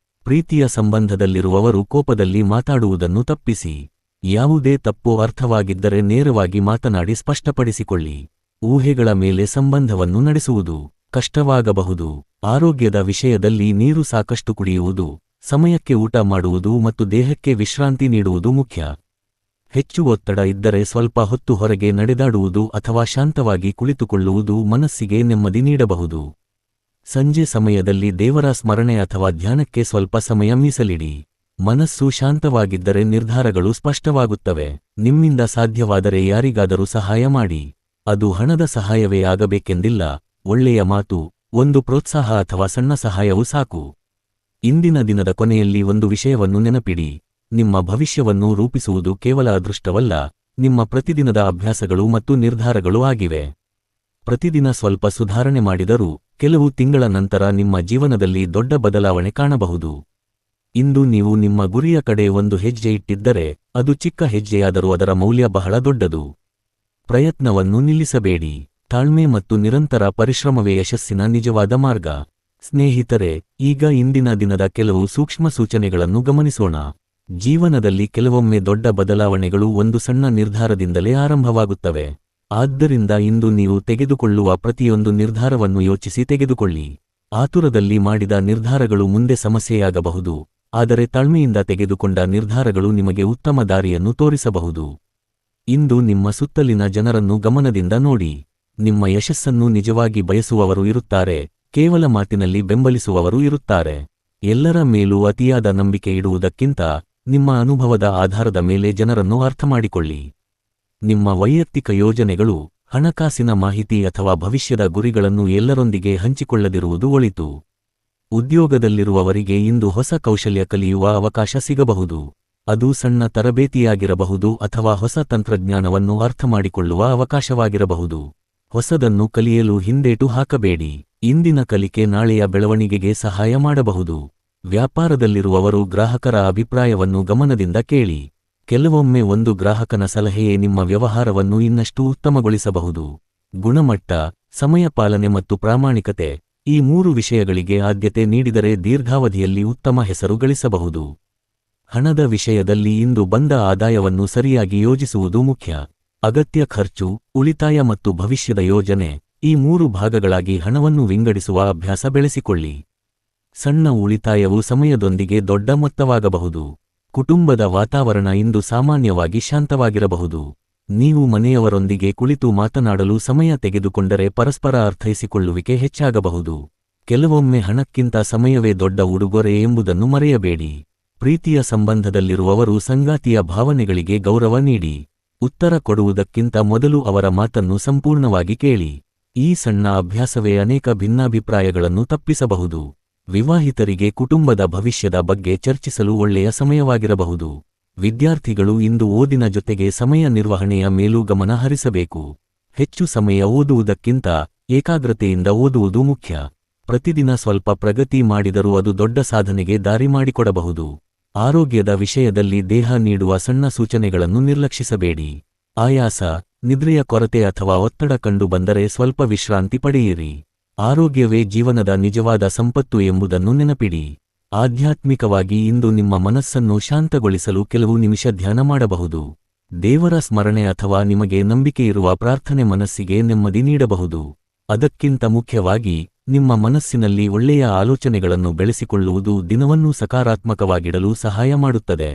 ಪ್ರೀತಿಯ ಸಂಬಂಧದಲ್ಲಿರುವವರು ಕೋಪದಲ್ಲಿ ಮಾತಾಡುವುದನ್ನು ತಪ್ಪಿಸಿ. ಯಾವುದೇ ತಪ್ಪು ಅರ್ಥವಾಗಿದ್ದರೆ ನೇರವಾಗಿ ಮಾತನಾಡಿ ಸ್ಪಷ್ಟಪಡಿಸಿಕೊಳ್ಳಿ. ಊಹೆಗಳ ಮೇಲೆ ಸಂಬಂಧವನ್ನು ನಡೆಸುವುದು ಕಷ್ಟವಾಗಬಹುದು. ಆರೋಗ್ಯದ ವಿಷಯದಲ್ಲಿ ನೀರು ಸಾಕಷ್ಟು ಕುಡಿಯುವುದು, ಸಮಯಕ್ಕೆ ಊಟ ಮಾಡುವುದು ಮತ್ತು ದೇಹಕ್ಕೆ ವಿಶ್ರಾಂತಿ ನೀಡುವುದು ಮುಖ್ಯ. ಹೆಚ್ಚು ಒತ್ತಡ ಇದ್ದರೆ ಸ್ವಲ್ಪ ಹೊತ್ತು ಹೊರಗೆ ನಡೆದಾಡುವುದು ಅಥವಾ ಶಾಂತವಾಗಿ ಕುಳಿತುಕೊಳ್ಳುವುದು ಮನಸ್ಸಿಗೆ ನೆಮ್ಮದಿ ನೀಡಬಹುದು. ಸಂಜೆ ಸಮಯದಲ್ಲಿ ದೇವರ ಸ್ಮರಣೆ ಅಥವಾ ಧ್ಯಾನಕ್ಕೆ ಸ್ವಲ್ಪ ಸಮಯ ಮೀಸಲಿಡಿ. ಮನಸ್ಸು ಶಾಂತವಾಗಿದ್ದರೆ ನಿರ್ಧಾರಗಳು ಸ್ಪಷ್ಟವಾಗುತ್ತವೆ. ನಿಮ್ಮಿಂದ ಸಾಧ್ಯವಾದರೆ ಯಾರಿಗಾದರೂ ಸಹಾಯ ಮಾಡಿ. ಅದು ಹಣದ ಸಹಾಯವೇ ಆಗಬೇಕೆಂದಿಲ್ಲ. ಒಳ್ಳೆಯ ಮಾತು, ಒಂದು ಪ್ರೋತ್ಸಾಹ ಅಥವಾ ಸಣ್ಣ ಸಹಾಯವೂ ಸಾಕು. ಇಂದಿನ ದಿನದ ಕೊನೆಯಲ್ಲಿ ಒಂದು ವಿಷಯವನ್ನು ನೆನಪಿಡಿ. ನಿಮ್ಮ ಭವಿಷ್ಯವನ್ನು ರೂಪಿಸುವುದು ಕೇವಲ ಅದೃಷ್ಟವಲ್ಲ, ನಿಮ್ಮ ಪ್ರತಿದಿನದ ಅಭ್ಯಾಸಗಳು ಮತ್ತು ನಿರ್ಧಾರಗಳು ಆಗಿವೆ. ಪ್ರತಿದಿನ ಸ್ವಲ್ಪ ಸುಧಾರಣೆ ಮಾಡಿದರೂ ಕೆಲವು ತಿಂಗಳ ನಂತರ ನಿಮ್ಮ ಜೀವನದಲ್ಲಿ ದೊಡ್ಡ ಬದಲಾವಣೆ ಕಾಣಬಹುದು. ಇಂದು ನೀವು ನಿಮ್ಮ ಗುರಿಯ ಕಡೆ ಒಂದು ಹೆಜ್ಜೆ ಇಟ್ಟಿದ್ದರೆ, ಅದು ಚಿಕ್ಕ ಹೆಜ್ಜೆಯಾದರೂ ಅದರ ಮೌಲ್ಯ ಬಹಳ ದೊಡ್ಡದು. ಪ್ರಯತ್ನವನ್ನು ನಿಲ್ಲಿಸಬೇಡಿ. ತಾಳ್ಮೆ ಮತ್ತು ನಿರಂತರ ಪರಿಶ್ರಮವೇ ಯಶಸ್ಸಿನ ನಿಜವಾದ ಮಾರ್ಗ. ಸ್ನೇಹಿತರೆ, ಈಗ ಇಂದಿನ ದಿನದ ಕೆಲವು ಸೂಕ್ಷ್ಮ ಸೂಚನೆಗಳನ್ನು ಗಮನಿಸೋಣ. ಜೀವನದಲ್ಲಿ ಕೆಲವೊಮ್ಮೆ ದೊಡ್ಡ ಬದಲಾವಣೆಗಳು ಒಂದು ಸಣ್ಣ ನಿರ್ಧಾರದಿಂದಲೇ ಆರಂಭವಾಗುತ್ತವೆ. ಆದ್ದರಿಂದ ಇಂದು ನೀವು ತೆಗೆದುಕೊಳ್ಳುವ ಪ್ರತಿಯೊಂದು ನಿರ್ಧಾರವನ್ನು ಯೋಚಿಸಿ ತೆಗೆದುಕೊಳ್ಳಿ. ಆತುರದಲ್ಲಿ ಮಾಡಿದ ನಿರ್ಧಾರಗಳು ಮುಂದೆ ಸಮಸ್ಯೆಯಾಗಬಹುದು, ಆದರೆ ತಾಳ್ಮೆಯಿಂದ ತೆಗೆದುಕೊಂಡ ನಿರ್ಧಾರಗಳು ನಿಮಗೆ ಉತ್ತಮ ದಾರಿಯನ್ನು ತೋರಿಸಬಹುದು. ಇಂದು ನಿಮ್ಮ ಸುತ್ತಲಿನ ಜನರನ್ನು ಗಮನದಿಂದ ನೋಡಿ. ನಿಮ್ಮ ಯಶಸ್ಸನ್ನು ನಿಜವಾಗಿ ಬಯಸುವವರು ಇರುತ್ತಾರೆ, ಕೇವಲ ಮಾತಿನಲ್ಲಿ ಬೆಂಬಲಿಸುವವರು ಇರುತ್ತಾರೆ. ಎಲ್ಲರ ಮೇಲೂ ಅತಿಯಾದ ನಂಬಿಕೆ ಇಡುವುದಕ್ಕಿಂತ ನಿಮ್ಮ ಅನುಭವದ ಆಧಾರದ ಮೇಲೆ ಜನರನ್ನು ಅರ್ಥಮಾಡಿಕೊಳ್ಳಿ. ನಿಮ್ಮ ವೈಯಕ್ತಿಕ ಯೋಜನೆಗಳು, ಹಣಕಾಸಿನ ಮಾಹಿತಿ ಅಥವಾ ಭವಿಷ್ಯದ ಗುರಿಗಳನ್ನು ಎಲ್ಲರೊಂದಿಗೆ ಹಂಚಿಕೊಳ್ಳದಿರುವುದು ಒಳಿತು. ಉದ್ಯೋಗದಲ್ಲಿರುವವರಿಗೆ ಇಂದು ಹೊಸ ಕೌಶಲ್ಯ ಕಲಿಯುವ ಅವಕಾಶ ಸಿಗಬಹುದು. ಅದು ಸಣ್ಣ ತರಬೇತಿಯಾಗಿರಬಹುದು ಅಥವಾ ಹೊಸ ತಂತ್ರಜ್ಞಾನವನ್ನು ಅರ್ಥಮಾಡಿಕೊಳ್ಳುವ ಅವಕಾಶವಾಗಿರಬಹುದು. ಹೊಸದನ್ನು ಕಲಿಯಲು ಹಿಂದೇಟು ಹಾಕಬೇಡಿ. ಇಂದಿನ ಕಲಿಕೆ ನಾಳೆಯ ಬೆಳವಣಿಗೆಗೆ ಸಹಾಯ ಮಾಡಬಹುದು. ವ್ಯಾಪಾರದಲ್ಲಿರುವವರು ಗ್ರಾಹಕರ ಅಭಿಪ್ರಾಯವನ್ನು ಗಮನದಿಂದ ಕೇಳಿ. ಕೆಲವೊಮ್ಮೆ ಒಂದು ಗ್ರಾಹಕನ ಸಲಹೆಯೇ ನಿಮ್ಮ ವ್ಯವಹಾರವನ್ನು ಇನ್ನಷ್ಟು ಉತ್ತಮಗೊಳಿಸಬಹುದು. ಗುಣಮಟ್ಟ, ಸಮಯ ಪಾಲನೆ ಮತ್ತು ಪ್ರಾಮಾಣಿಕತೆ, ಈ 3 ವಿಷಯಗಳಿಗೆ ಆದ್ಯತೆ ನೀಡಿದರೆ ದೀರ್ಘಾವಧಿಯಲ್ಲಿ ಉತ್ತಮ ಹೆಸರು ಗಳಿಸಬಹುದು. ಹಣದ ವಿಷಯದಲ್ಲಿ ಇಂದು ಬಂದ ಆದಾಯವನ್ನು ಸರಿಯಾಗಿ ಯೋಜಿಸುವುದು ಮುಖ್ಯ. ಅಗತ್ಯ ಖರ್ಚು, ಉಳಿತಾಯ ಮತ್ತು ಭವಿಷ್ಯದ ಯೋಜನೆ, ಈ 3 ಭಾಗಗಳಾಗಿ ಹಣವನ್ನು ವಿಂಗಡಿಸುವ ಅಭ್ಯಾಸ ಬೆಳೆಸಿಕೊಳ್ಳಿ. ಸಣ್ಣ ಉಳಿತಾಯವು ಸಮಯದೊಂದಿಗೆ ದೊಡ್ಡ ಮೊತ್ತವಾಗಬಹುದು. ಕುಟುಂಬದ ವಾತಾವರಣ ಇಂದು ಸಾಮಾನ್ಯವಾಗಿ ಶಾಂತವಾಗಿರಬಹುದು. ನೀವು ಮನೆಯವರೊಂದಿಗೆ ಕುಳಿತು ಮಾತನಾಡಲು ಸಮಯ ತೆಗೆದುಕೊಂಡರೆ ಪರಸ್ಪರ ಅರ್ಥೈಸಿಕೊಳ್ಳುವಿಕೆ ಹೆಚ್ಚಾಗಬಹುದು. ಕೆಲವೊಮ್ಮೆ ಹಣಕ್ಕಿಂತ ಸಮಯವೇ ದೊಡ್ಡ ಉಡುಗೊರೆ ಎಂಬುದನ್ನು ಮರೆಯಬೇಡಿ. ಪ್ರೀತಿಯ ಸಂಬಂಧದಲ್ಲಿರುವವರು ಸಂಗಾತಿಯ ಭಾವನೆಗಳಿಗೆ ಗೌರವ ನೀಡಿ. ಉತ್ತರ ಕೊಡುವುದಕ್ಕಿಂತ ಮೊದಲು ಅವರ ಮಾತನ್ನು ಸಂಪೂರ್ಣವಾಗಿ ಕೇಳಿ. ಈ ಸಣ್ಣ ಅಭ್ಯಾಸವೇ ಅನೇಕ ಭಿನ್ನಾಭಿಪ್ರಾಯಗಳನ್ನು ತಪ್ಪಿಸಬಹುದು. ವಿವಾಹಿತರಿಗೆ ಕುಟುಂಬದ ಭವಿಷ್ಯದ ಬಗ್ಗೆ ಚರ್ಚಿಸಲು ಒಳ್ಳೆಯ ಸಮಯವಾಗಿರಬಹುದು. ವಿದ್ಯಾರ್ಥಿಗಳು ಇಂದು ಓದಿನ ಜೊತೆಗೆ ಸಮಯ ನಿರ್ವಹಣೆಯ ಮೇಲೂ ಗಮನ ಹರಿಸಬೇಕು. ಹೆಚ್ಚು ಸಮಯ ಓದುವುದಕ್ಕಿಂತ ಏಕಾಗ್ರತೆಯಿಂದ ಓದುವುದು ಮುಖ್ಯ. ಪ್ರತಿದಿನ ಸ್ವಲ್ಪ ಪ್ರಗತಿ ಮಾಡಿದರೂ ಅದು ದೊಡ್ಡ ಸಾಧನೆಗೆ ದಾರಿ ಮಾಡಿಕೊಡಬಹುದು. ಆರೋಗ್ಯದ ವಿಷಯದಲ್ಲಿ ದೇಹ ನೀಡುವ ಸಣ್ಣ ಸೂಚನೆಗಳನ್ನು ನಿರ್ಲಕ್ಷಿಸಬೇಡಿ. ಆಯಾಸ, ನಿದ್ರೆಯ ಕೊರತೆ ಅಥವಾ ಒತ್ತಡ ಕಂಡು ಬಂದರೆ ಸ್ವಲ್ಪ ವಿಶ್ರಾಂತಿ ಪಡೆಯಿರಿ. ಆರೋಗ್ಯವೇ ಜೀವನದ ನಿಜವಾದ ಸಂಪತ್ತು ಎಂಬುದನ್ನು ನೆನಪಿಡಿ. ಆಧ್ಯಾತ್ಮಿಕವಾಗಿ ಇಂದು ನಿಮ್ಮ ಮನಸ್ಸನ್ನು ಶಾಂತಗೊಳಿಸಲು ಕೆಲವು ನಿಮಿಷ ಧ್ಯಾನ ಮಾಡಬಹುದು. ದೇವರ ಸ್ಮರಣೆ ಅಥವಾ ನಿಮಗೆ ನಂಬಿಕೆಯಿರುವ ಪ್ರಾರ್ಥನೆ ಮನಸ್ಸಿಗೆ ನೆಮ್ಮದಿ ನೀಡಬಹುದು. ಅದಕ್ಕಿಂತ ಮುಖ್ಯವಾಗಿ, ನಿಮ್ಮ ಮನಸ್ಸಿನಲ್ಲಿ ಒಳ್ಳೆಯ ಆಲೋಚನೆಗಳನ್ನು ಬೆಳೆಸಿಕೊಳ್ಳುವುದು ದಿನವನ್ನು ಸಕಾರಾತ್ಮಕವಾಗಿಡಲು ಸಹಾಯ ಮಾಡುತ್ತದೆ.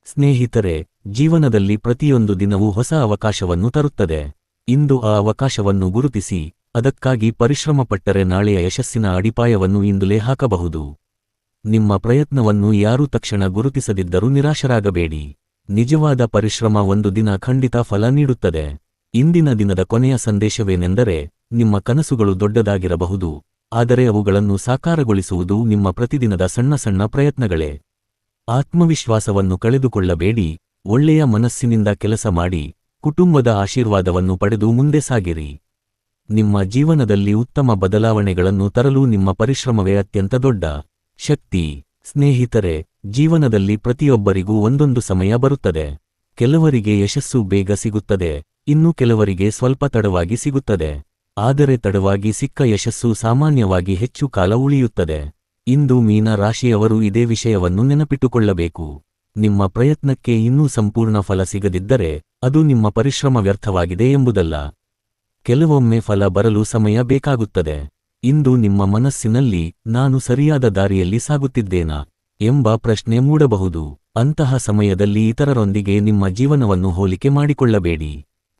ಸ್ನೇಹಿತರೆ, ಜೀವನದಲ್ಲಿ ಪ್ರತಿಯೊಂದು ದಿನವೂ ಹೊಸ ಅವಕಾಶವನ್ನು ತರುತ್ತದೆ. ಇಂದು ಆ ಅವಕಾಶವನ್ನು ಗುರುತಿಸಿ, ಅದಕ್ಕಾಗಿ ಪರಿಶ್ರಮಪಟ್ಟರೆ ನಾಳೆಯ ಯಶಸ್ಸಿನ ಅಡಿಪಾಯವನ್ನು ಇಂದುಲೇ ಹಾಕಬಹುದು. ನಿಮ್ಮ ಪ್ರಯತ್ನವನ್ನು ಯಾರೂ ತಕ್ಷಣ ಗುರುತಿಸದಿದ್ದರೂ ನಿರಾಶರಾಗಬೇಡಿ. ನಿಜವಾದ ಪರಿಶ್ರಮ ಒಂದು ದಿನ ಖಂಡಿತ ಫಲ ನೀಡುತ್ತದೆ. ಇಂದಿನ ದಿನದ ಕೊನೆಯ ಸಂದೇಶವೇನೆಂದರೆ, ನಿಮ್ಮ ಕನಸುಗಳು ದೊಡ್ಡದಾಗಿರಬಹುದು, ಆದರೆ ಅವುಗಳನ್ನು ಸಾಕಾರಗೊಳಿಸುವುದು ನಿಮ್ಮ ಪ್ರತಿದಿನದ ಸಣ್ಣ ಸಣ್ಣ ಪ್ರಯತ್ನಗಳೇ. ಆತ್ಮವಿಶ್ವಾಸವನ್ನು ಕಳೆದುಕೊಳ್ಳಬೇಡಿ. ಒಳ್ಳೆಯ ಮನಸ್ಸಿನಿಂದ ಕೆಲಸ ಮಾಡಿ, ಕುಟುಂಬದ ಆಶೀರ್ವಾದವನ್ನು ಪಡೆದು ಮುಂದೆ ಸಾಗಿರಿ. ನಿಮ್ಮ ಜೀವನದಲ್ಲಿ ಉತ್ತಮ ಬದಲಾವಣೆಗಳನ್ನು ತರಲು ನಿಮ್ಮ ಪರಿಶ್ರಮವೇ ಅತ್ಯಂತ ದೊಡ್ಡ ಶಕ್ತಿ. ಸ್ನೇಹಿತರೆ, ಜೀವನದಲ್ಲಿ ಪ್ರತಿಯೊಬ್ಬರಿಗೂ ಒಂದೊಂದು ಸಮಯ ಬರುತ್ತದೆ. ಕೆಲವರಿಗೆ ಯಶಸ್ಸು ಬೇಗ ಸಿಗುತ್ತದೆ, ಇನ್ನು ಕೆಲವರಿಗೆ ಸ್ವಲ್ಪ ತಡವಾಗಿ ಸಿಗುತ್ತದೆ. ಆದರೆ ತಡವಾಗಿ ಸಿಕ್ಕ ಯಶಸ್ಸು ಸಾಮಾನ್ಯವಾಗಿ ಹೆಚ್ಚು ಕಾಲ ಉಳಿಯುತ್ತದೆ. ಇಂದು ಮೀನ ರಾಶಿಯವರು ಇದೇ ವಿಷಯವನ್ನು ನೆನಪಿಟ್ಟುಕೊಳ್ಳಬೇಕು. ನಿಮ್ಮ ಪ್ರಯತ್ನಕ್ಕೆ ಇನ್ನೂ ಸಂಪೂರ್ಣ ಫಲ ಸಿಗದಿದ್ದರೆ ಅದು ನಿಮ್ಮ ಪರಿಶ್ರಮ ವ್ಯರ್ಥವಾಗಿದೆ ಎಂಬುದಲ್ಲ. ಕೆಲವೊಮ್ಮೆ ಫಲ ಬರಲು ಸಮಯ ಬೇಕಾಗುತ್ತದೆ. ಇಂದು ನಿಮ್ಮ ಮನಸ್ಸಿನಲ್ಲಿ ನಾನು ಸರಿಯಾದ ದಾರಿಯಲ್ಲಿ ಸಾಗುತ್ತಿದ್ದೇನಾ ಎಂಬ ಪ್ರಶ್ನೆ ಮೂಡಬಹುದು. ಅಂತಹ ಸಮಯದಲ್ಲಿ ಇತರರೊಂದಿಗೆ ನಿಮ್ಮ ಜೀವನವನ್ನು ಹೋಲಿಕೆ ಮಾಡಿಕೊಳ್ಳಬೇಡಿ.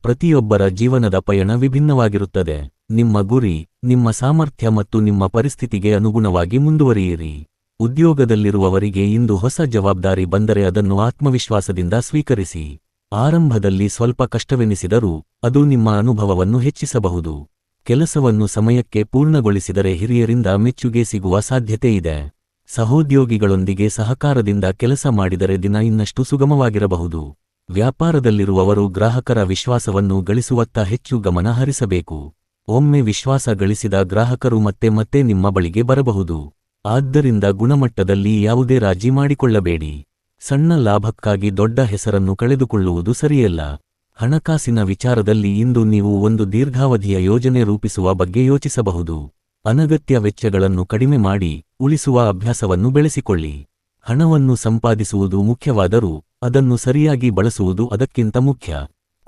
ಪ್ರತಿಯೊಬ್ಬರ ಜೀವನದ ಪಯಣ ವಿಭಿನ್ನವಾಗಿರುತ್ತದೆ. ನಿಮ್ಮ ಗುರಿ, ನಿಮ್ಮ ಸಾಮರ್ಥ್ಯ ಮತ್ತು ನಿಮ್ಮ ಪರಿಸ್ಥಿತಿಗೆ ಅನುಗುಣವಾಗಿ ಮುಂದುವರಿಯಿರಿ. ಉದ್ಯೋಗದಲ್ಲಿರುವವರಿಗೆ ಇಂದು ಹೊಸ ಜವಾಬ್ದಾರಿ ಬಂದರೆ ಅದನ್ನು ಆತ್ಮವಿಶ್ವಾಸದಿಂದ ಸ್ವೀಕರಿಸಿ. ಆರಂಭದಲ್ಲಿ ಸ್ವಲ್ಪ ಕಷ್ಟವೆನಿಸಿದರೂ ಅದು ನಿಮ್ಮ ಅನುಭವವನ್ನು ಹೆಚ್ಚಿಸಬಹುದು. ಕೆಲಸವನ್ನು ಸಮಯಕ್ಕೆ ಪೂರ್ಣಗೊಳಿಸಿದರೆ ಹಿರಿಯರಿಂದ ಮೆಚ್ಚುಗೆ ಸಿಗುವ ಸಾಧ್ಯತೆಯಿದೆ. ಸಹೋದ್ಯೋಗಿಗಳೊಂದಿಗೆ ಸಹಕಾರದಿಂದ ಕೆಲಸ ಮಾಡಿದರೆ ದಿನ ಇನ್ನಷ್ಟು ಸುಗಮವಾಗಿರಬಹುದು. ವ್ಯಾಪಾರದಲ್ಲಿರುವವರು ಗ್ರಾಹಕರ ವಿಶ್ವಾಸವನ್ನು ಗಳಿಸುವತ್ತ ಹೆಚ್ಚು ಗಮನ ಹರಿಸಬೇಕು. ಒಮ್ಮೆ ವಿಶ್ವಾಸ ಗಳಿಸಿದ ಗ್ರಾಹಕರು ಮತ್ತೆ ಮತ್ತೆ ನಿಮ್ಮ ಬಳಿಗೆ ಬರಬಹುದು. ಆದ್ದರಿಂದ ಗುಣಮಟ್ಟದಲ್ಲಿ ಯಾವುದೇ ರಾಜಿ ಮಾಡಿಕೊಳ್ಳಬೇಡಿ. ಸಣ್ಣ ಲಾಭಕ್ಕಾಗಿ ದೊಡ್ಡ ಹೆಸರನ್ನು ಕಳೆದುಕೊಳ್ಳುವುದು ಸರಿಯಲ್ಲ. ಹಣಕಾಸಿನ ವಿಚಾರದಲ್ಲಿ ಇಂದು ನೀವು ಒಂದು ದೀರ್ಘಾವಧಿಯ ಯೋಜನೆ ರೂಪಿಸುವ ಬಗ್ಗೆ ಯೋಚಿಸಬಹುದು. ಅನಗತ್ಯ ವೆಚ್ಚಗಳನ್ನು ಕಡಿಮೆ ಮಾಡಿ, ಉಳಿಸುವ ಅಭ್ಯಾಸವನ್ನು ಬೆಳೆಸಿಕೊಳ್ಳಿ. ಹಣವನ್ನು ಸಂಪಾದಿಸುವುದು ಮುಖ್ಯವಾದರೂ ಅದನ್ನು ಸರಿಯಾಗಿ ಬಳಸುವುದು ಅದಕ್ಕಿಂತ ಮುಖ್ಯ.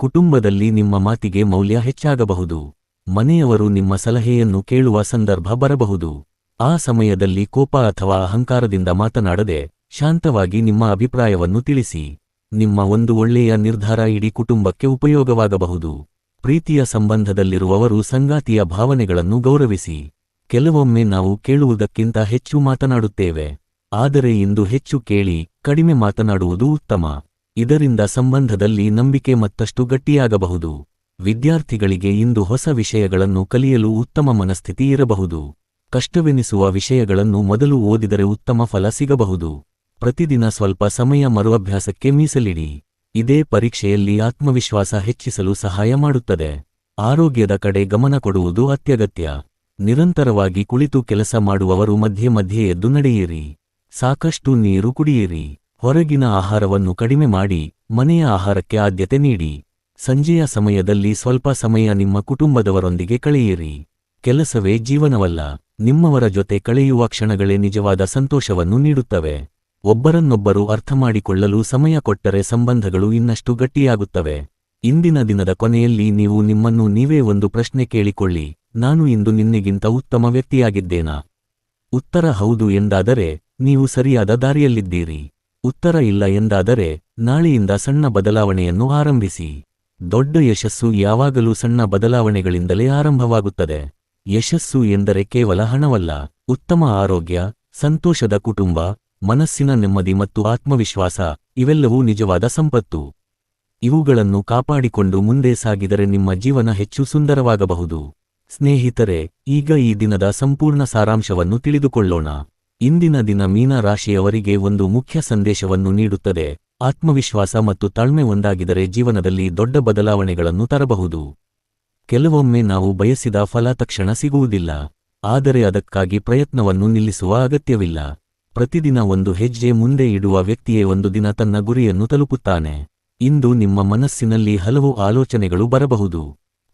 ಕುಟುಂಬದಲ್ಲಿ ನಿಮ್ಮ ಮಾತಿಗೆ ಮೌಲ್ಯ ಹೆಚ್ಚಾಗಬಹುದು. ಮನೆಯವರು ನಿಮ್ಮ ಸಲಹೆಯನ್ನು ಕೇಳುವ ಸಂದರ್ಭ ಬರಬಹುದು. ಆ ಸಮಯದಲ್ಲಿ ಕೋಪ ಅಥವಾ ಅಹಂಕಾರದಿಂದ ಮಾತನಾಡದೆ ಶಾಂತವಾಗಿ ನಿಮ್ಮ ಅಭಿಪ್ರಾಯವನ್ನು ತಿಳಿಸಿ. ನಿಮ್ಮ ಒಂದು ಒಳ್ಳೆಯ ನಿರ್ಧಾರ ಇಡೀ ಕುಟುಂಬಕ್ಕೆ ಉಪಯೋಗವಾಗಬಹುದು. ಪ್ರೀತಿಯ ಸಂಬಂಧದಲ್ಲಿರುವವರು ಸಂಗಾತಿಯ ಭಾವನೆಗಳನ್ನು ಗೌರವಿಸಿ. ಕೆಲವೊಮ್ಮೆ ನಾವು ಕೇಳುವುದಕ್ಕಿಂತ ಹೆಚ್ಚು ಮಾತನಾಡುತ್ತೇವೆ. ಆದರೆ ಇಂದು ಹೆಚ್ಚು ಕೇಳಿ ಕಡಿಮೆ ಮಾತನಾಡುವುದು ಉತ್ತಮ. ಇದರಿಂದ ಸಂಬಂಧದಲ್ಲಿ ನಂಬಿಕೆ ಮತ್ತಷ್ಟು ಗಟ್ಟಿಯಾಗಬಹುದು. ವಿದ್ಯಾರ್ಥಿಗಳಿಗೆ ಇಂದು ಹೊಸ ವಿಷಯಗಳನ್ನು ಕಲಿಯಲು ಉತ್ತಮ ಮನಸ್ಥಿತಿ ಇರಬಹುದು. ಕಷ್ಟವೆನಿಸುವ ವಿಷಯಗಳನ್ನು ಮೊದಲು ಓದಿದರೆ ಉತ್ತಮ ಫಲ ಸಿಗಬಹುದು. ಪ್ರತಿದಿನ ಸ್ವಲ್ಪ ಸಮಯ ಮರುಅಭ್ಯಾಸಕ್ಕೆ ಮೀಸಲಿಡಿ. ಇದೇ ಪರೀಕ್ಷೆಯಲ್ಲಿ ಆತ್ಮವಿಶ್ವಾಸ ಹೆಚ್ಚಿಸಲು ಸಹಾಯ ಮಾಡುತ್ತದೆ. ಆರೋಗ್ಯದ ಕಡೆ ಗಮನ ಕೊಡುವುದು ಅತ್ಯಗತ್ಯ. ನಿರಂತರವಾಗಿ ಕುಳಿತು ಕೆಲಸ ಮಾಡುವವರು ಮಧ್ಯೆ ಮಧ್ಯೆ ಎದ್ದು ನಡೆಯಿರಿ. ಸಾಕಷ್ಟು ನೀರು ಕುಡಿಯಿರಿ. ಹೊರಗಿನ ಆಹಾರವನ್ನು ಕಡಿಮೆ ಮಾಡಿ ಮನೆಯ ಆಹಾರಕ್ಕೆ ಆದ್ಯತೆ ನೀಡಿ. ಸಂಜೆಯ ಸಮಯದಲ್ಲಿ ಸ್ವಲ್ಪ ಸಮಯ ನಿಮ್ಮ ಕುಟುಂಬದವರೊಂದಿಗೆ ಕಳೆಯಿರಿ. ಕೆಲಸವೇ ಜೀವನವಲ್ಲ, ನಿಮ್ಮವರ ಜೊತೆ ಕಳೆಯುವ ಕ್ಷಣಗಳೇ ನಿಜವಾದ ಸಂತೋಷವನ್ನು ನೀಡುತ್ತವೆ. ಒಬ್ಬರನ್ನೊಬ್ಬರು ಅರ್ಥಮಾಡಿಕೊಳ್ಳಲು ಸಮಯ ಕೊಟ್ಟರೆ ಸಂಬಂಧಗಳು ಇನ್ನಷ್ಟು ಗಟ್ಟಿಯಾಗುತ್ತವೆ. ಇಂದಿನ ದಿನದ ಕೊನೆಯಲ್ಲಿ ನೀವು ನಿಮ್ಮನ್ನು ನೀವೇ ಒಂದು ಪ್ರಶ್ನೆ ಕೇಳಿಕೊಳ್ಳಿ: ನಾನು ಇಂದು ನಿನ್ನೆಗಿಂತ ಉತ್ತಮ ವ್ಯಕ್ತಿಯಾಗಿದ್ದೇನಾ? ಉತ್ತರ ಹೌದು ಎಂದಾದರೆ ನೀವು ಸರಿಯಾದ ದಾರಿಯಲ್ಲಿದ್ದೀರಿ. ಉತ್ತರ ಇಲ್ಲ ಎಂದಾದರೆ ನಾಳೆಯಿಂದ ಸಣ್ಣ ಬದಲಾವಣೆಯನ್ನು ಆರಂಭಿಸಿ. ದೊಡ್ಡ ಯಶಸ್ಸು ಯಾವಾಗಲೂ ಸಣ್ಣ ಬದಲಾವಣೆಗಳಿಂದಲೇ ಆರಂಭವಾಗುತ್ತದೆ. ಯಶಸ್ಸು ಎಂದರೆ ಕೇವಲ ಹಣವಲ್ಲ, ಉತ್ತಮ ಆರೋಗ್ಯ, ಸಂತೋಷದ ಕುಟುಂಬ, ಮನಸ್ಸಿನ ನೆಮ್ಮದಿ ಮತ್ತು ಆತ್ಮವಿಶ್ವಾಸ ಇವೆಲ್ಲವೂ ನಿಜವಾದ ಸಂಪತ್ತು. ಇವುಗಳನ್ನು ಕಾಪಾಡಿಕೊಂಡು ಮುಂದೆ ಸಾಗಿದರೆ ನಿಮ್ಮ ಜೀವನ ಹೆಚ್ಚು ಸುಂದರವಾಗಬಹುದು. ಸ್ನೇಹಿತರೆ, ಈಗ ಈ ದಿನದ ಸಂಪೂರ್ಣ ಸಾರಾಂಶವನ್ನು ತಿಳಿದುಕೊಳ್ಳೋಣ. ಇಂದಿನ ದಿನ ಮೀನ ರಾಶಿಯವರಿಗೆ ಒಂದು ಮುಖ್ಯ ಸಂದೇಶವನ್ನು ನೀಡುತ್ತದೆ: ಆತ್ಮವಿಶ್ವಾಸ ಮತ್ತು ತಾಳ್ಮೆ ಒಂದಾಗಿದರೆ ಜೀವನದಲ್ಲಿ ದೊಡ್ಡ ಬದಲಾವಣೆಗಳನ್ನು ತರಬಹುದು. ಕೆಲವೊಮ್ಮೆ ನಾವು ಬಯಸಿದ ಫಲ ತಕ್ಷಣ ಸಿಗುವುದಿಲ್ಲ, ಆದರೆ ಅದಕ್ಕಾಗಿ ಪ್ರಯತ್ನವನ್ನು ನಿಲ್ಲಿಸುವ ಅಗತ್ಯವಿಲ್ಲ. ಪ್ರತಿದಿನ ಒಂದು ಹೆಜ್ಜೆ ಮುಂದೆ ಇಡುವ ವ್ಯಕ್ತಿಯೇ ಒಂದು ದಿನ ತನ್ನ ಗುರಿಯನ್ನು ತಲುಪುತ್ತಾನೆ. ಇಂದು ನಿಮ್ಮ ಮನಸ್ಸಿನಲ್ಲಿ ಹಲವು ಆಲೋಚನೆಗಳು ಬರಬಹುದು.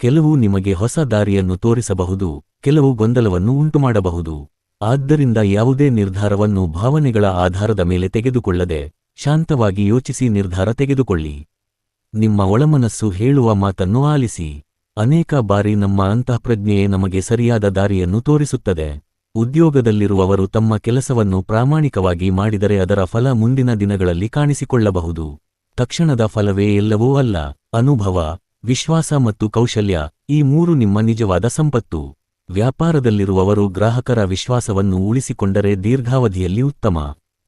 ಕೆಲವು ನಿಮಗೆ ಹೊಸ ದಾರಿಯನ್ನು ತೋರಿಸಬಹುದು, ಕೆಲವು ಗೊಂದಲವನ್ನು ಉಂಟುಮಾಡಬಹುದು. ಆದ್ದರಿಂದ ಯಾವುದೇ ನಿರ್ಧಾರವನ್ನು ಭಾವನೆಗಳ ಆಧಾರದ ಮೇಲೆ ತೆಗೆದುಕೊಳ್ಳದೆ ಶಾಂತವಾಗಿ ಯೋಚಿಸಿ ನಿರ್ಧಾರ ತೆಗೆದುಕೊಳ್ಳಿ. ನಿಮ್ಮ ಒಳಮನಸ್ಸು ಹೇಳುವ ಮಾತನ್ನು ಆಲಿಸಿ. ಅನೇಕ ಬಾರಿ ನಮ್ಮ ಅಂತಃಪ್ರಜ್ಞೆಯೇ ನಮಗೆ ಸರಿಯಾದ ದಾರಿಯನ್ನು ತೋರಿಸುತ್ತದೆ. ಉದ್ಯೋಗದಲ್ಲಿರುವವರು ತಮ್ಮ ಕೆಲಸವನ್ನು ಪ್ರಾಮಾಣಿಕವಾಗಿ ಮಾಡಿದರೆ ಅದರ ಫಲ ಮುಂದಿನ ದಿನಗಳಲ್ಲಿ ಕಾಣಿಸಿಕೊಳ್ಳಬಹುದು. ತಕ್ಷಣದ ಫಲವೇ ಎಲ್ಲವೂ ಅಲ್ಲ. ಅನುಭವ, ವಿಶ್ವಾಸ ಮತ್ತು ಕೌಶಲ್ಯ ಈ ಮೂರು ನಿಮ್ಮ ನಿಜವಾದ ಸಂಪತ್ತು. ವ್ಯಾಪಾರದಲ್ಲಿರುವವರು ಗ್ರಾಹಕರ ವಿಶ್ವಾಸವನ್ನು ಉಳಿಸಿಕೊಂಡರೆ ದೀರ್ಘಾವಧಿಯಲ್ಲಿ ಉತ್ತಮ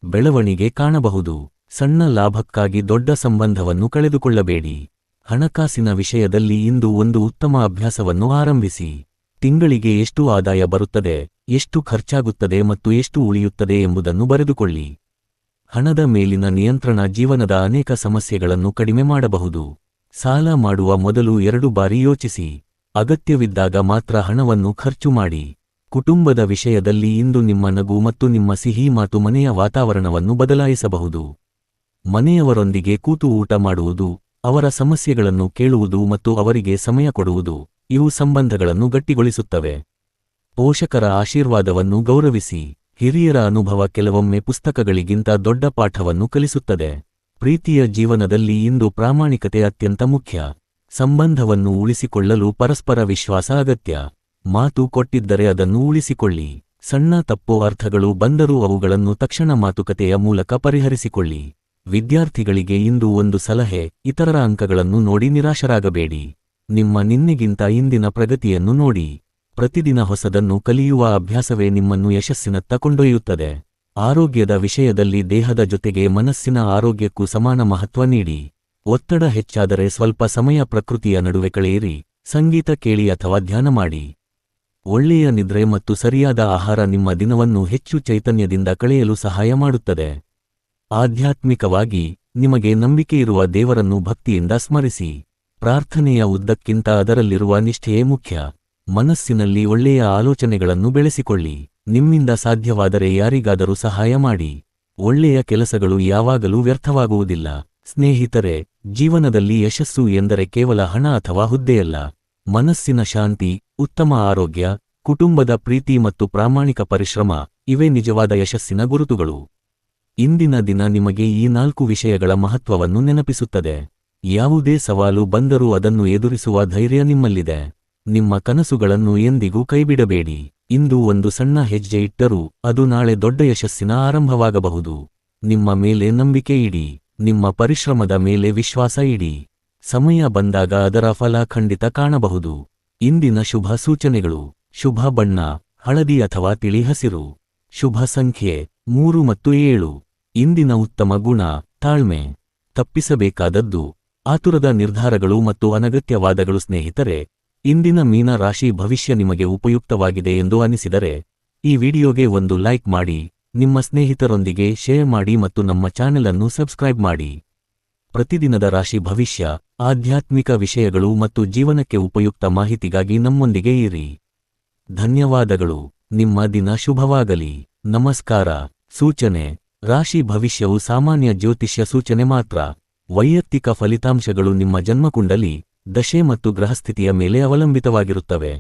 ಬೆಳವಣಿಗೆ ಕಾಣಬಹುದು. ಸಣ್ಣ ಲಾಭಕ್ಕಾಗಿ ದೊಡ್ಡ ಸಂಬಂಧವನ್ನು ಕಳೆದುಕೊಳ್ಳಬೇಡಿ. ಹಣಕಾಸಿನ ವಿಷಯದಲ್ಲಿ ಇಂದು ಒಂದು ಉತ್ತಮ ಅಭ್ಯಾಸವನ್ನು ಆರಂಭಿಸಿ. ತಿಂಗಳಿಗೆ ಎಷ್ಟು ಆದಾಯ ಬರುತ್ತದೆ, ಎಷ್ಟು ಖರ್ಚಾಗುತ್ತದೆ ಮತ್ತು ಎಷ್ಟು ಉಳಿಯುತ್ತದೆ ಎಂಬುದನ್ನು ಬರೆದುಕೊಳ್ಳಿ. ಹಣದ ಮೇಲಿನ ನಿಯಂತ್ರಣ ಜೀವನದ ಅನೇಕ ಸಮಸ್ಯೆಗಳನ್ನು ಕಡಿಮೆ ಮಾಡಬಹುದು. ಸಾಲ ಮಾಡುವ ಮೊದಲು 2 ಬಾರಿ ಯೋಚಿಸಿ. ಅಗತ್ಯವಿದ್ದಾಗ ಮಾತ್ರ ಹಣವನ್ನು ಖರ್ಚು ಮಾಡಿ. ಕುಟುಂಬದ ವಿಷಯದಲ್ಲಿ ಇಂದು ನಿಮ್ಮ ನಗು ಮತ್ತು ನಿಮ್ಮ ಸಿಹಿ ಮಾತು ಮನೆಯ ವಾತಾವರಣವನ್ನು ಬದಲಾಯಿಸಬಹುದು. ಮನೆಯವರೊಂದಿಗೆ ಕೂತು ಊಟ ಮಾಡುವುದು, ಅವರ ಸಮಸ್ಯೆಗಳನ್ನು ಕೇಳುವುದು ಮತ್ತು ಅವರಿಗೆ ಸಮಯ ಕೊಡುವುದು ಇವು ಸಂಬಂಧಗಳನ್ನು ಗಟ್ಟಿಗೊಳಿಸುತ್ತವೆ. ಪೋಷಕರ ಆಶೀರ್ವಾದವನ್ನು ಗೌರವಿಸಿ. ಹಿರಿಯರ ಅನುಭವ ಕೆಲವೊಮ್ಮೆ ಪುಸ್ತಕಗಳಿಗಿಂತ ದೊಡ್ಡ ಪಾಠವನ್ನು ಕಲಿಸುತ್ತದೆ. ಪ್ರೀತಿಯ ಜೀವನದಲ್ಲಿ ಇಂದು ಪ್ರಾಮಾಣಿಕತೆ ಅತ್ಯಂತ ಮುಖ್ಯ. ಸಂಬಂಧವನ್ನು ಉಳಿಸಿಕೊಳ್ಳಲು ಪರಸ್ಪರ ವಿಶ್ವಾಸ ಅಗತ್ಯ. ಮಾತು ಕೊಟ್ಟಿದ್ದರೆ ಅದನ್ನು ಉಳಿಸಿಕೊಳ್ಳಿ. ಸಣ್ಣ ತಪ್ಪು ಅರ್ಥಗಳು ಬಂದರೂ ಅವುಗಳನ್ನು ತಕ್ಷಣ ಮಾತುಕತೆಯ ಮೂಲಕ ಪರಿಹರಿಸಿಕೊಳ್ಳಿ. ವಿದ್ಯಾರ್ಥಿಗಳಿಗೆ ಇಂದು ಒಂದು ಸಲಹೆ: ಇತರರ ಅಂಕಗಳನ್ನು ನೋಡಿ ನಿರಾಶರಾಗಬೇಡಿ. ನಿಮ್ಮ ನಿನ್ನೆಗಿಂತ ಇಂದಿನ ಪ್ರಗತಿಯನ್ನು ನೋಡಿ. ಪ್ರತಿದಿನ ಹೊಸದನ್ನು ಕಲಿಯುವ ಅಭ್ಯಾಸವೇ ನಿಮ್ಮನ್ನು ಯಶಸ್ಸಿನತ್ತ ಕೊಂಡೊಯ್ಯುತ್ತದೆ. ಆರೋಗ್ಯದ ವಿಷಯದಲ್ಲಿ ದೇಹದ ಜೊತೆಗೆ ಮನಸ್ಸಿನ ಆರೋಗ್ಯಕ್ಕೂ ಸಮಾನ ಮಹತ್ವ ನೀಡಿ. ಒತ್ತಡ ಹೆಚ್ಚಾದರೆ ಸ್ವಲ್ಪ ಸಮಯ ಪ್ರಕೃತಿಯ ನಡುವೆ ಕಳೆಯಿರಿ, ಸಂಗೀತ ಕೇಳಿ ಅಥವಾ ಧ್ಯಾನ ಮಾಡಿ. ಒಳ್ಳೆಯ ನಿದ್ರೆ ಮತ್ತು ಸರಿಯಾದ ಆಹಾರ ನಿಮ್ಮ ದಿನವನ್ನು ಹೆಚ್ಚು ಚೈತನ್ಯದಿಂದ ಕಳೆಯಲು ಸಹಾಯ ಮಾಡುತ್ತದೆ. ಆಧ್ಯಾತ್ಮಿಕವಾಗಿ ನಿಮಗೆ ನಂಬಿಕೆಯಿರುವ ದೇವರನ್ನು ಭಕ್ತಿಯಿಂದ ಸ್ಮರಿಸಿ. ಪ್ರಾರ್ಥನೆಯ ಉದ್ದಕ್ಕಿಂತ ಅದರಲ್ಲಿರುವ ನಿಷ್ಠೆಯೇ ಮುಖ್ಯ. ಮನಸ್ಸಿನಲ್ಲಿ ಒಳ್ಳೆಯ ಆಲೋಚನೆಗಳನ್ನು ಬೆಳೆಸಿಕೊಳ್ಳಿ. ನಿಮ್ಮಿಂದ ಸಾಧ್ಯವಾದರೆ ಯಾರಿಗಾದರೂ ಸಹಾಯ ಮಾಡಿ. ಒಳ್ಳೆಯ ಕೆಲಸಗಳು ಯಾವಾಗಲೂ ವ್ಯರ್ಥವಾಗುವುದಿಲ್ಲ. ಸ್ನೇಹಿತರೆ, ಜೀವನದಲ್ಲಿ ಯಶಸ್ಸು ಎಂದರೆ ಕೇವಲ ಹಣ ಅಥವಾ ಹುದ್ದೆಯಲ್ಲ. ಮನಸ್ಸಿನ ಶಾಂತಿ, ಉತ್ತಮ ಆರೋಗ್ಯ, ಕುಟುಂಬದ ಪ್ರೀತಿ ಮತ್ತು ಪ್ರಾಮಾಣಿಕ ಪರಿಶ್ರಮ ಇವೇ ನಿಜವಾದ ಯಶಸ್ಸಿನ ಗುರುತುಗಳು. ಇಂದಿನ ದಿನ ನಿಮಗೆ ಈ 4 ವಿಷಯಗಳ ಮಹತ್ವವನ್ನು ನೆನಪಿಸುತ್ತದೆ. ಯಾವುದೇ ಸವಾಲು ಬಂದರೂ ಅದನ್ನು ಎದುರಿಸುವ ಧೈರ್ಯ ನಿಮ್ಮಲ್ಲಿದೆ. ನಿಮ್ಮ ಕನಸುಗಳನ್ನು ಎಂದಿಗೂ ಕೈಬಿಡಬೇಡಿ. ಇಂದು ಒಂದು ಸಣ್ಣ ಹೆಜ್ಜೆ ಇಟ್ಟರೂ ಅದು ನಾಳೆ ದೊಡ್ಡ ಯಶಸ್ಸಿನ ಆರಂಭವಾಗಬಹುದು. ನಿಮ್ಮ ಮೇಲೆ ನಂಬಿಕೆ ಇಡಿ. ನಿಮ್ಮ ಪರಿಶ್ರಮದ ಮೇಲೆ ವಿಶ್ವಾಸ ಇಡಿ. ಸಮಯ ಬಂದಾಗ ಅದರ ಫಲ ಖಂಡಿತ ಕಾಣಬಹುದು. ಇಂದಿನ ಶುಭ ಸೂಚನೆಗಳು. ಶುಭ ಬಣ್ಣ ಹಳದಿ ಅಥವಾ ತಿಳಿ ಹಸಿರು. ಶುಭ ಸಂಖ್ಯೆ 3 ಮತ್ತು 7. ಇಂದಿನ ಉತ್ತಮ ಗುಣ ತಾಳ್ಮೆ. ತಪ್ಪಿಸಬೇಕಾದದ್ದು ಆತುರದ ನಿರ್ಧಾರಗಳು ಮತ್ತು ಅನಗತ್ಯ ವಾದಗಳು. ಸ್ನೇಹಿತರೆ, ಇಂದಿನ ಮೀನ ರಾಶಿ ಭವಿಷ್ಯ ನಿಮಗೆ ಉಪಯುಕ್ತವಾಗಿದೆ ಎಂದು ಅನಿಸಿದರೆ ಈ ವಿಡಿಯೋಗೆ ಒಂದು ಲೈಕ್ ಮಾಡಿ, ನಿಮ್ಮ ಸ್ನೇಹಿತರೊಂದಿಗೆ ಶೇರ್ ಮಾಡಿ ಮತ್ತು ನಮ್ಮ ಚಾನೆಲ್ ಅನ್ನು ಸಬ್ಸ್ಕ್ರೈಬ್ ಮಾಡಿ. ಪ್ರತಿದಿನದ ರಾಶಿ ಭವಿಷ್ಯ, ಆಧ್ಯಾತ್ಮಿಕ ವಿಷಯಗಳು ಮತ್ತು ಜೀವನಕ್ಕೆ ಉಪಯುಕ್ತ ಮಾಹಿತಿಗಾಗಿ ನಮ್ಮೊಂದಿಗೆ ಇರಿ. ಧನ್ಯವಾದಗಳು. ನಿಮ್ಮ ದಿನ ಶುಭವಾಗಲಿ. ನಮಸ್ಕಾರ. ಸೂಚನೆ: ರಾಶಿ ಭವಿಷ್ಯವು ಸಾಮಾನ್ಯ ಜ್ಯೋತಿಷ್ಯ ಸೂಚನೆ ಮಾತ್ರ. ವೈಯಕ್ತಿಕ ಫಲಿತಾಂಶಗಳು ನಿಮ್ಮ ಜನ್ಮಕುಂಡಲಿ, ದಶೆ ಮತ್ತು ಗ್ರಹಸ್ಥಿತಿಯ ಮೇಲೆ ಅವಲಂಬಿತವಾಗಿರುತ್ತವೆ.